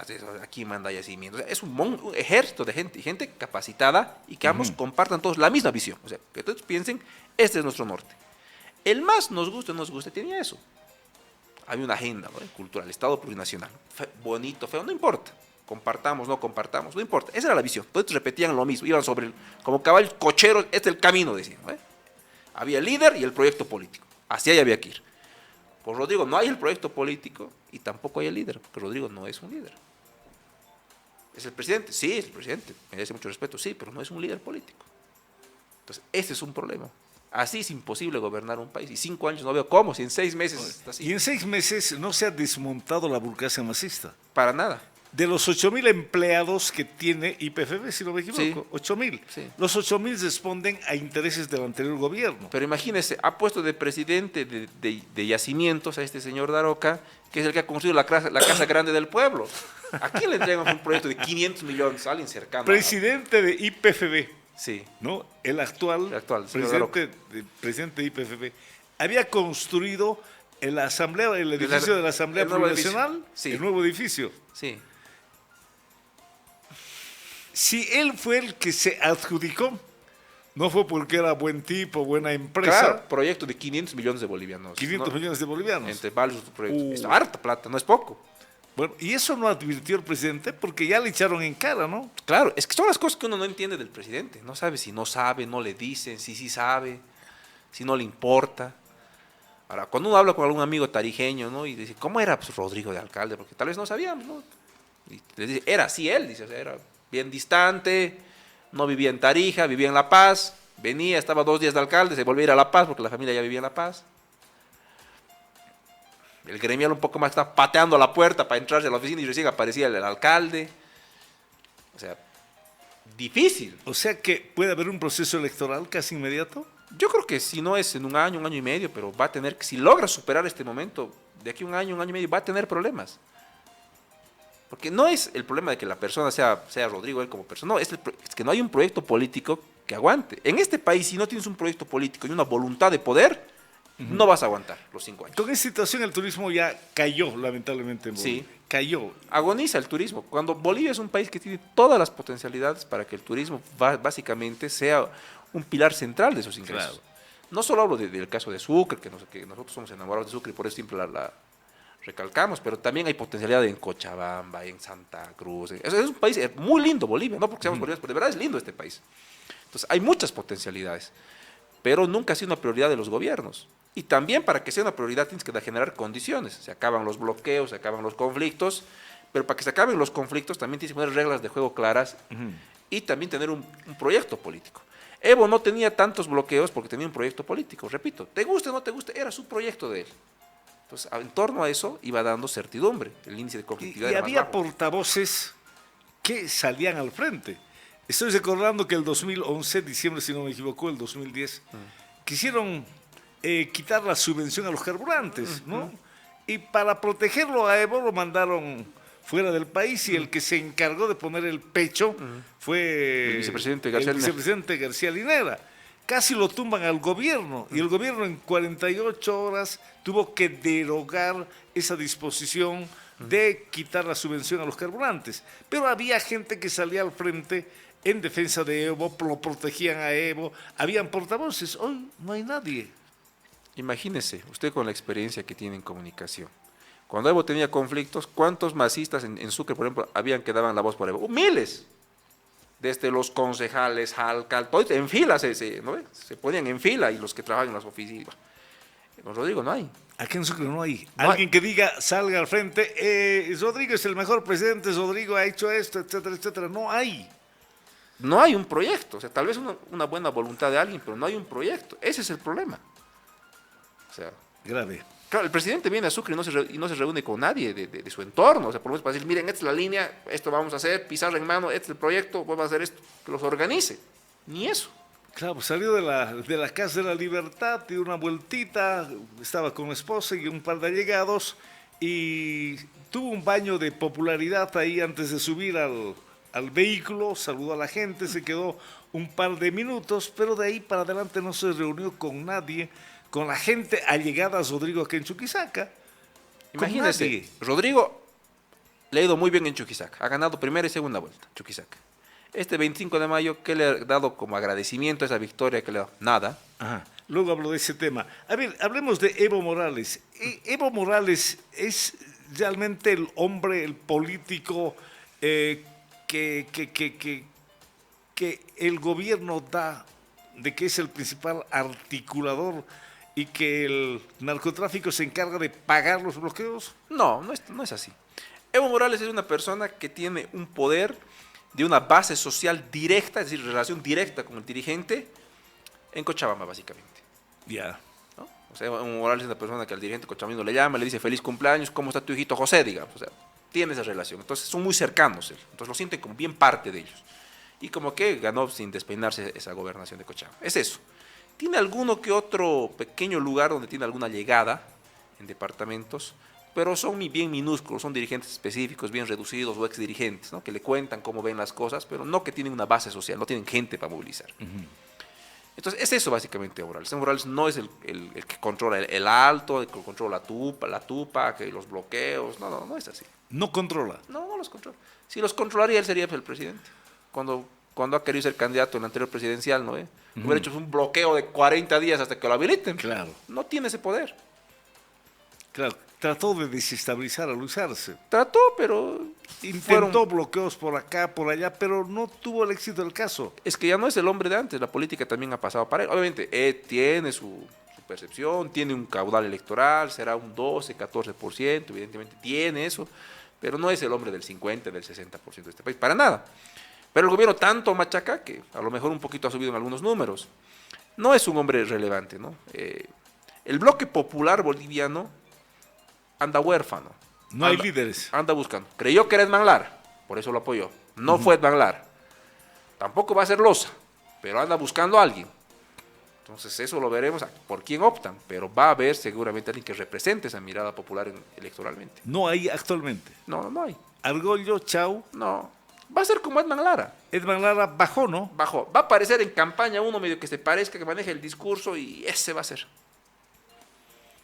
aquí manda yacimientos. Es un ejército de gente, y gente capacitada y que ambos compartan todos la misma visión. O sea, que todos piensen, este es nuestro norte. El más nos guste o no nos guste, tenía eso. Había una agenda, ¿no? Cultural, Estado plurinacional. Bonito, feo, no importa. Compartamos, no compartamos, no importa. Esa era la visión. Todos repetían lo mismo, iban sobre como caballos cocheros, este es el camino, decían. ¿No? Había el líder y el proyecto político. Hacia ahí había que ir. Por Rodrigo no hay el proyecto político y tampoco hay el líder, porque Rodrigo no es un líder. ¿Es el presidente? Sí, es el presidente, merece mucho respeto, sí, pero no es un líder político. Entonces, ese es un problema. Así es imposible gobernar un país. Y 5 años no veo cómo, si en 6 meses está así. Y en 6 meses no se ha desmontado la burocracia masista. Para nada. De los 8.000 empleados que tiene YPFB, si no me equivoco, Sí. 8.000. Sí. Los 8.000 responden a intereses del anterior gobierno. Pero imagínese, ha puesto de presidente de yacimientos a este señor Daroca, que es el que ha construido la casa grande del pueblo. ¿A quién le entregan un proyecto de 500 millones? A alguien cercano. Presidente de YPFB, Sí. ¿no? El actual, señor presidente de YPFB, había construido el edificio de la Asamblea el nuevo Plurinacional, edificio. Sí. el nuevo edificio. Sí. Si él fue el que se adjudicó, no fue porque era buen tipo, buena empresa. Claro, proyecto de 500 millones de bolivianos. 500 millones de bolivianos. Entre varios proyectos. Es harta plata, no es poco. Bueno, y eso no advirtió el presidente porque ya le echaron en cara, ¿no? Claro, es que son las cosas que uno no entiende del presidente. No sabe, no le dicen, si sí sabe, si no le importa. Ahora, cuando uno habla con algún amigo tarijeño, ¿no? Y dice, ¿cómo era pues, Rodrigo de alcalde? Porque tal vez no sabíamos, ¿no? Y le dice, era así él, dice, o sea, era bien distante, no vivía en Tarija, vivía en La Paz, venía, estaba 2 días de alcalde, se volvía a ir a La Paz porque la familia ya vivía en La Paz. El gremial un poco más estaba pateando a la puerta para entrarse a la oficina y recién aparecía el alcalde. O sea, difícil. O sea que puede haber un proceso electoral casi inmediato. Yo creo que si no es en un año y medio, pero va a tener que, si logra superar este momento, de aquí a un año y medio, va a tener problemas. Porque no es el problema de que la persona sea Rodrigo, él como persona, no, es que no hay un proyecto político que aguante. En este país, si no tienes un proyecto político y una voluntad de poder, no vas a aguantar los 5 años. Con esta situación el turismo ya cayó, lamentablemente, en Bolivia. Sí. Cayó. Agoniza el turismo. Cuando Bolivia es un país que tiene todas las potencialidades para que el turismo básicamente sea un pilar central de sus ingresos. Claro. No solo hablo del caso de Sucre, que nosotros somos enamorados de Sucre y por eso siempre la recalcamos, pero también hay potencialidad en Cochabamba, en Santa Cruz. Es un país muy lindo, Bolivia, no porque seamos bolivianos, pero de verdad es lindo este país. Entonces hay muchas potencialidades, pero nunca ha sido una prioridad de los gobiernos. Y también para que sea una prioridad tienes que generar condiciones. Se acaban los bloqueos, se acaban los conflictos, pero para que se acaben los conflictos también tienes que poner reglas de juego claras y también tener un proyecto político. Evo no tenía tantos bloqueos porque tenía un proyecto político, repito, te guste o no te guste, era su proyecto de él. Entonces, en torno a eso iba dando certidumbre, el índice de conflictividad Y era más había bajo. portavoces que salían al frente. Estoy recordando que el 2011, diciembre si no me equivoco, el 2010, quisieron quitar la subvención a los carburantes, ¿no? Y para protegerlo a Evo lo mandaron fuera del país y el que se encargó de poner el pecho fue El vicepresidente García Linera. Casi lo tumban al gobierno y el gobierno en 48 horas tuvo que derogar esa disposición de quitar la subvención a los carburantes. Pero había gente que salía al frente en defensa de Evo, lo protegían a Evo, habían portavoces, hoy no hay nadie. Imagínese, usted con la experiencia que tiene en comunicación, Cuando Evo tenía conflictos, ¿cuántos masistas en Sucre, por ejemplo, habían que daban la voz por Evo? Miles. Desde los concejales, alcaldes, todos en fila ¿no? Se ponían en fila y los que trabajan en las oficinas. Con Rodrigo no hay. Aquí en Sucre no hay. No Alguien que diga, salga al frente, Rodrigo es el mejor presidente, Rodrigo ha hecho esto, etcétera, etcétera. No hay. No hay un proyecto. O sea, tal vez una buena voluntad de alguien, pero no hay un proyecto. Ese es el problema. O sea, Grave. claro, el presidente viene a Sucre y no se reúne con nadie de su entorno. O sea, por lo menos para decir, miren, esta es la línea, esto vamos a hacer, pizarra en mano, este es el proyecto, vamos a hacer esto, que los organice. Ni eso. Claro, pues salió de la Casa de la Libertad, dio una vueltita, estaba con la esposa y un par de allegados y tuvo un baño de popularidad ahí antes de subir al vehículo, saludó a la gente, se quedó un par de minutos, pero de ahí para adelante no se reunió con nadie, con la gente allegada a Rodrigo aquí en Chuquisaca. Imagínese, Rodrigo le ha ido muy bien en Chuquisaca, ha ganado primera y segunda vuelta, Chuquisaca. Este 25 de mayo, ¿qué le ha dado como agradecimiento a esa victoria que le ha dado? Nada. Ajá. Luego hablo de ese tema. A ver, hablemos de Evo Morales. Evo Morales es realmente el hombre, el político que el gobierno da, de que es el principal articulador y que el narcotráfico se encarga de pagar los bloqueos. No, no es así. Evo Morales es una persona que tiene un poder de una base social directa, es decir, relación directa con el dirigente en Cochabamba, básicamente. Ya. ¿No? O sea, Evo Morales es una persona que al dirigente cochabambino le llama, le dice feliz cumpleaños, ¿cómo está tu hijito José? Digamos, o sea, tiene esa relación. Entonces son muy cercanos, entonces lo sienten como bien parte de ellos. Y como que ganó sin despeinarse esa gobernación de Cochabamba. Es eso. Tiene alguno que otro pequeño lugar donde tiene alguna llegada en departamentos, pero son bien minúsculos, son dirigentes específicos, bien reducidos o exdirigentes, ¿no? Que le cuentan cómo ven las cosas, pero no que tienen una base social, no tienen gente para movilizar. Entonces, es eso básicamente Evo Morales. Evo Morales no es el que controla el alto, el que controla la tupa, que los bloqueos, no es así. No controla. No los controla. Si los controlaría, él sería el presidente. Cuando ha querido ser candidato en la anterior presidencial, ¿no? Hubiera hecho un bloqueo de 40 días hasta que lo habiliten. Claro. No tiene ese poder. Claro. Trató de desestabilizar a Luis Arce. Trató, pero Intentó bloqueos por acá, por allá, pero no tuvo el éxito del caso. Es que ya no es el hombre de antes, la política también ha pasado para él. Obviamente, tiene su percepción, tiene un caudal electoral, será un 12, 14%, evidentemente tiene eso, pero no es el hombre del 50, del 60% de este país, para nada. Pero el gobierno tanto machaca que a lo mejor un poquito ha subido en algunos números. No es un hombre relevante, ¿no? El bloque popular boliviano anda huérfano. No hay líderes. Anda buscando. Creyó que era Edman Lara, por eso lo apoyó. No fue Edman Lara. Tampoco va a ser Loza, pero anda buscando a alguien. Entonces eso lo veremos por quién optan, pero va a haber seguramente alguien que represente esa mirada popular electoralmente. No hay actualmente. No hay. Argollo, Chau. No. Va a ser como Edman Lara. Edman Lara bajó, ¿no? Bajó. Va a aparecer en campaña uno medio que se parezca, que maneje el discurso y ese va a ser.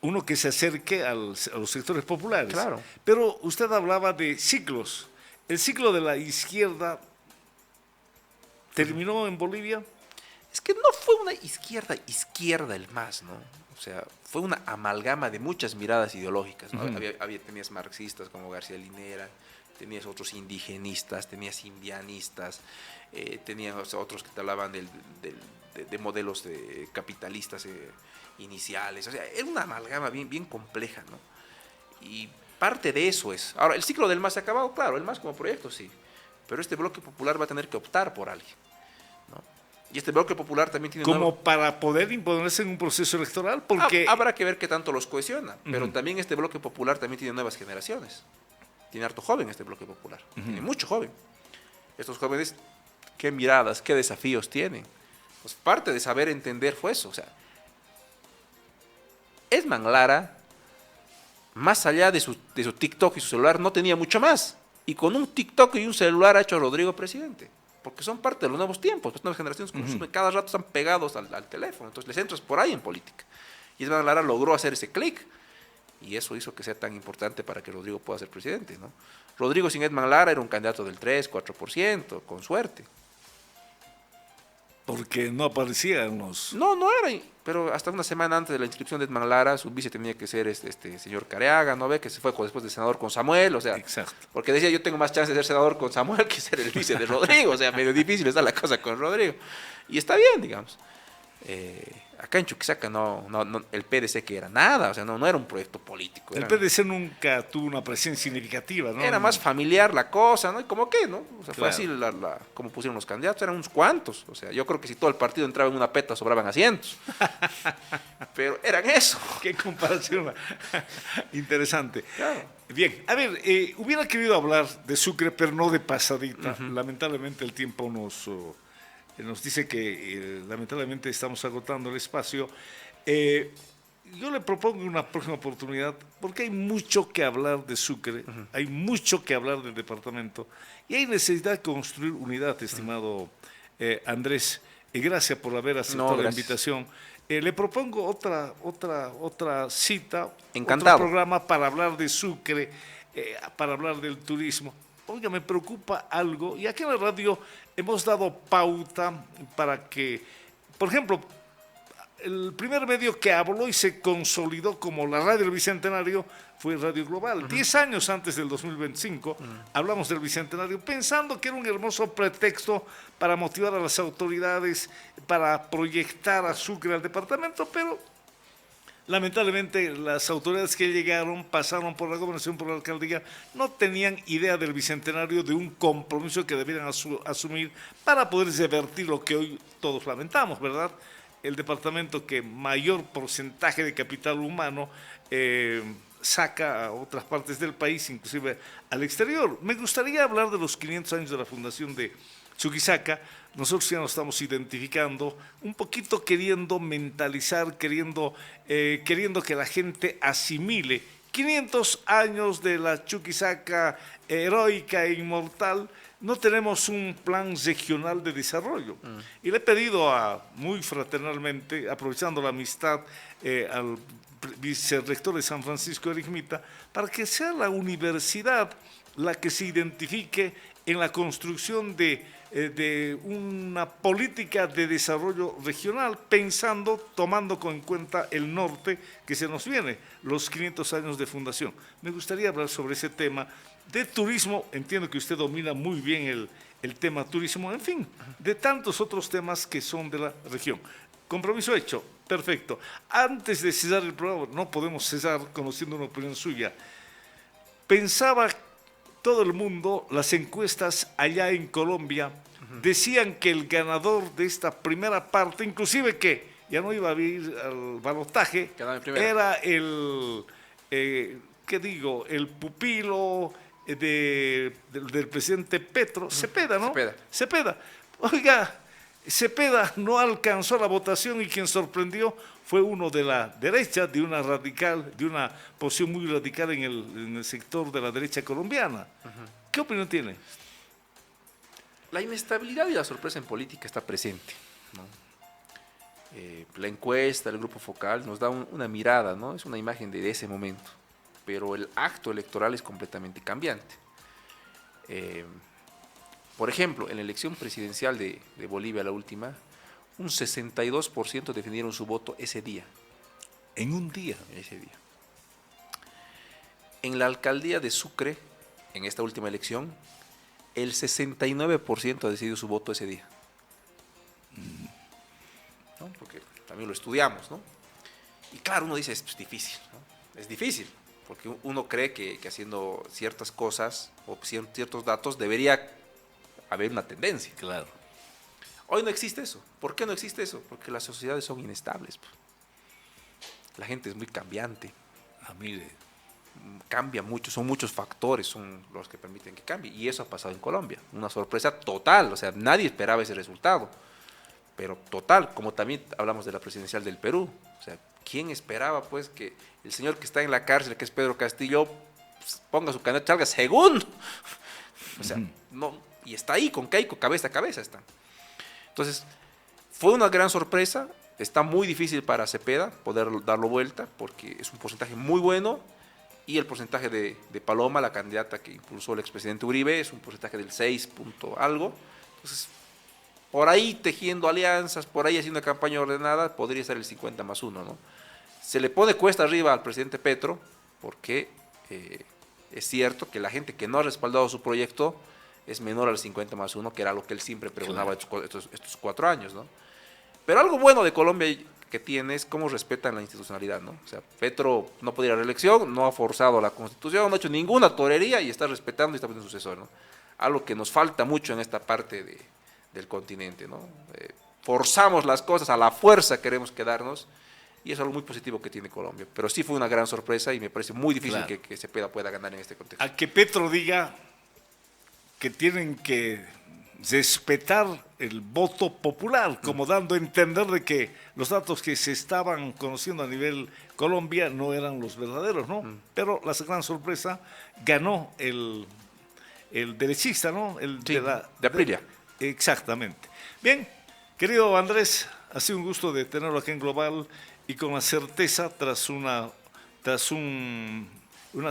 Uno que se acerque a los sectores populares. Claro. Pero usted hablaba de ciclos. El ciclo de la izquierda terminó en Bolivia. Es que no fue una izquierda el MAS, ¿no? O sea, fue una amalgama de muchas miradas ideológicas, ¿no? Tenías marxistas como García Linera, tenías otros indigenistas, tenías indianistas, tenías otros que te hablaban de modelos capitalistas iniciales. O sea, era una amalgama bien compleja, ¿no? Y parte de eso es. Ahora, ¿el ciclo del MAS se ha acabado? Claro, el MAS como proyecto sí. Pero este bloque popular va a tener que optar por alguien, ¿no? Y este bloque popular también tiene... Como para poder imponerse en un proceso electoral, porque... Habrá que ver qué tanto los cohesiona. Pero también este bloque popular también tiene nuevas generaciones. Tiene harto joven este bloque popular. Tiene mucho joven. Estos jóvenes, qué miradas, qué desafíos tienen. Pues parte de saber entender fue eso. O sea, Edman Lara, más allá de su TikTok y su celular, no tenía mucho más. Y con un TikTok y un celular ha hecho a Rodrigo presidente. Porque son parte de los nuevos tiempos. Las nuevas generaciones consumen, cada rato están pegados al teléfono. Entonces les entras por ahí en política. Y Edman Lara logró hacer ese clic. Y eso hizo que sea tan importante para que Rodrigo pueda ser presidente, ¿no? Rodrigo sin Edman Lara era un candidato del 3, 4%, con suerte. Porque no aparecían los... No, no era, pero hasta una semana antes de la inscripción de Edman Lara, su vice tenía que ser este señor Careaga, ¿no ve? Que se fue después de senador con Samuel, o sea, Exacto. porque decía, yo tengo más chance de ser senador con Samuel que ser el vice de Rodrigo, o sea, medio difícil está la cosa con Rodrigo. Y está bien, digamos. Acá en Chuquisaca el PDC que era nada, o sea, no era un proyecto político. El PDC nunca tuvo una presencia significativa, ¿no? Era más familiar la cosa, ¿no? Y como que, ¿no? O sea, fue Claro. así como pusieron los candidatos, eran unos cuantos. O sea, yo creo que si todo el partido entraba en una peta, sobraban asientos. Pero eran eso. Qué comparación interesante. Claro. Bien, a ver, hubiera querido hablar de Sucre, pero no de pasadita. Lamentablemente el tiempo nos dice que lamentablemente estamos agotando el espacio. Yo le propongo una próxima oportunidad, porque hay mucho que hablar de Sucre, hay mucho que hablar del departamento, y hay necesidad de construir unidad, estimado Andrés. Gracias por haber aceptado la invitación. Le propongo otra cita, Encantado. otro programa para hablar de Sucre, para hablar del turismo. Oiga, me preocupa algo, y aquí en la radio hemos dado pauta para que, por ejemplo, el primer medio que habló y se consolidó como la radio del Bicentenario fue Radio Global. 10 años antes del 2025 hablamos del Bicentenario pensando que era un hermoso pretexto para motivar a las autoridades, para proyectar a Sucre al departamento, pero lamentablemente las autoridades que llegaron, pasaron por la gobernación, por la alcaldía, no tenían idea del Bicentenario, de un compromiso que debieran asumir para poder revertir lo que hoy todos lamentamos, ¿verdad? El departamento que mayor porcentaje de capital humano saca a otras partes del país, inclusive al exterior. Me gustaría hablar de los 500 años de la fundación de Chuquisaca. Nosotros ya nos estamos identificando, un poquito queriendo mentalizar, queriendo que la gente asimile 500 años de la Chuquisaca heroica e inmortal. No tenemos un plan regional de desarrollo. Y le he pedido muy fraternalmente, aprovechando la amistad al vicerrector de San Francisco, Eric Mita, para que sea la universidad la que se identifique en la construcción de una política de desarrollo regional, tomando en cuenta el norte que se nos viene, los 500 años de fundación. Me gustaría hablar sobre ese tema de turismo. Entiendo que usted domina muy bien el tema turismo, en fin, de tantos otros temas que son de la región. Compromiso hecho, perfecto. Antes de cesar el programa, no podemos cesar conociendo una opinión suya. Pensaba todo el mundo, las encuestas allá en Colombia decían que el ganador de esta primera parte, inclusive que ya no iba a ir al balotaje, era el pupilo del presidente Petro, Cepeda, ¿no? Cepeda. Oiga, Cepeda no alcanzó la votación y quien sorprendió fue uno de la derecha, de una posición muy radical en el sector de la derecha colombiana. ¿Qué opinión tiene? La inestabilidad y la sorpresa en política está presente, ¿no? La encuesta, el grupo focal nos da una mirada, ¿no? Es una imagen de ese momento, pero el acto electoral es completamente cambiante. Por ejemplo, en la elección presidencial de Bolivia, la última, un 62% defendieron su voto ese día. En un día. Ese día. En la alcaldía de Sucre, en esta última elección, el 69% ha decidido su voto ese día. ¿No? Porque también lo estudiamos, ¿no? Y claro, uno dice, es difícil, ¿no? Es difícil, porque uno cree que haciendo ciertas cosas o ciertos datos debería haber una tendencia. Claro. Hoy no existe eso. ¿Por qué no existe eso? Porque las sociedades son inestables. La gente es muy cambiante. Mire. Cambia mucho, son muchos factores son los que permiten que cambie. Y eso ha pasado en Colombia. Una sorpresa total, o sea, nadie esperaba ese resultado. Pero total, como también hablamos de la presidencial del Perú. O sea, ¿quién esperaba pues que el señor que está en la cárcel, que es Pedro Castillo, pues, ponga su candidato, salga segundo? O sea, no, y está ahí con Keiko, cabeza a cabeza está. Entonces, fue una gran sorpresa. Está muy difícil para Cepeda poder darlo vuelta, porque es un porcentaje muy bueno. Y el porcentaje de Paloma, la candidata que impulsó el expresidente Uribe, es un porcentaje del 6 punto algo. Entonces, por ahí tejiendo alianzas, por ahí haciendo una campaña ordenada, podría ser el 50+1, ¿no? Se le pone cuesta arriba al presidente Petro, porque es cierto que la gente que no ha respaldado su proyecto es menor al 50+1, que era lo que él siempre pregonaba estos 4 años, ¿no? Pero algo bueno de Colombia que tiene es cómo respetan la institucionalidad, ¿no? O sea, Petro no puede ir a reelección, no ha forzado la Constitución, no ha hecho ninguna torería y está respetando y está poniendo sucesor, ¿no? Algo que nos falta mucho en esta parte del continente, ¿no? Forzamos las cosas, a la fuerza queremos quedarnos, y eso es algo muy positivo que tiene Colombia. Pero sí fue una gran sorpresa y me parece muy difícil que se pueda ganar en este contexto. A que Petro diga que tienen que respetar el voto popular, como dando a entender de que los datos que se estaban conociendo a nivel Colombia no eran los verdaderos, ¿no? Pero la gran sorpresa, ganó el derechista, ¿no? De Aprilia. Exactamente. Bien, querido Andrés, ha sido un gusto de tenerlo aquí en Global y con la certeza, tras una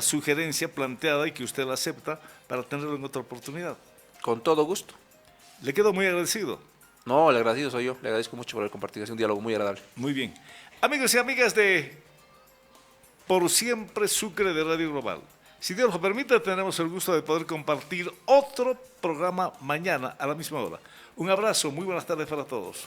sugerencia planteada y que usted la acepta, para tenerlo en otra oportunidad. Con todo gusto. Le quedo muy agradecido. No, el agradecido soy yo. Le agradezco mucho por haber compartido. Es un diálogo muy agradable. Muy bien. Amigos y amigas de Por Siempre Sucre de Radio Global, si Dios lo permite, tenemos el gusto de poder compartir otro programa mañana a la misma hora. Un abrazo, muy buenas tardes para todos.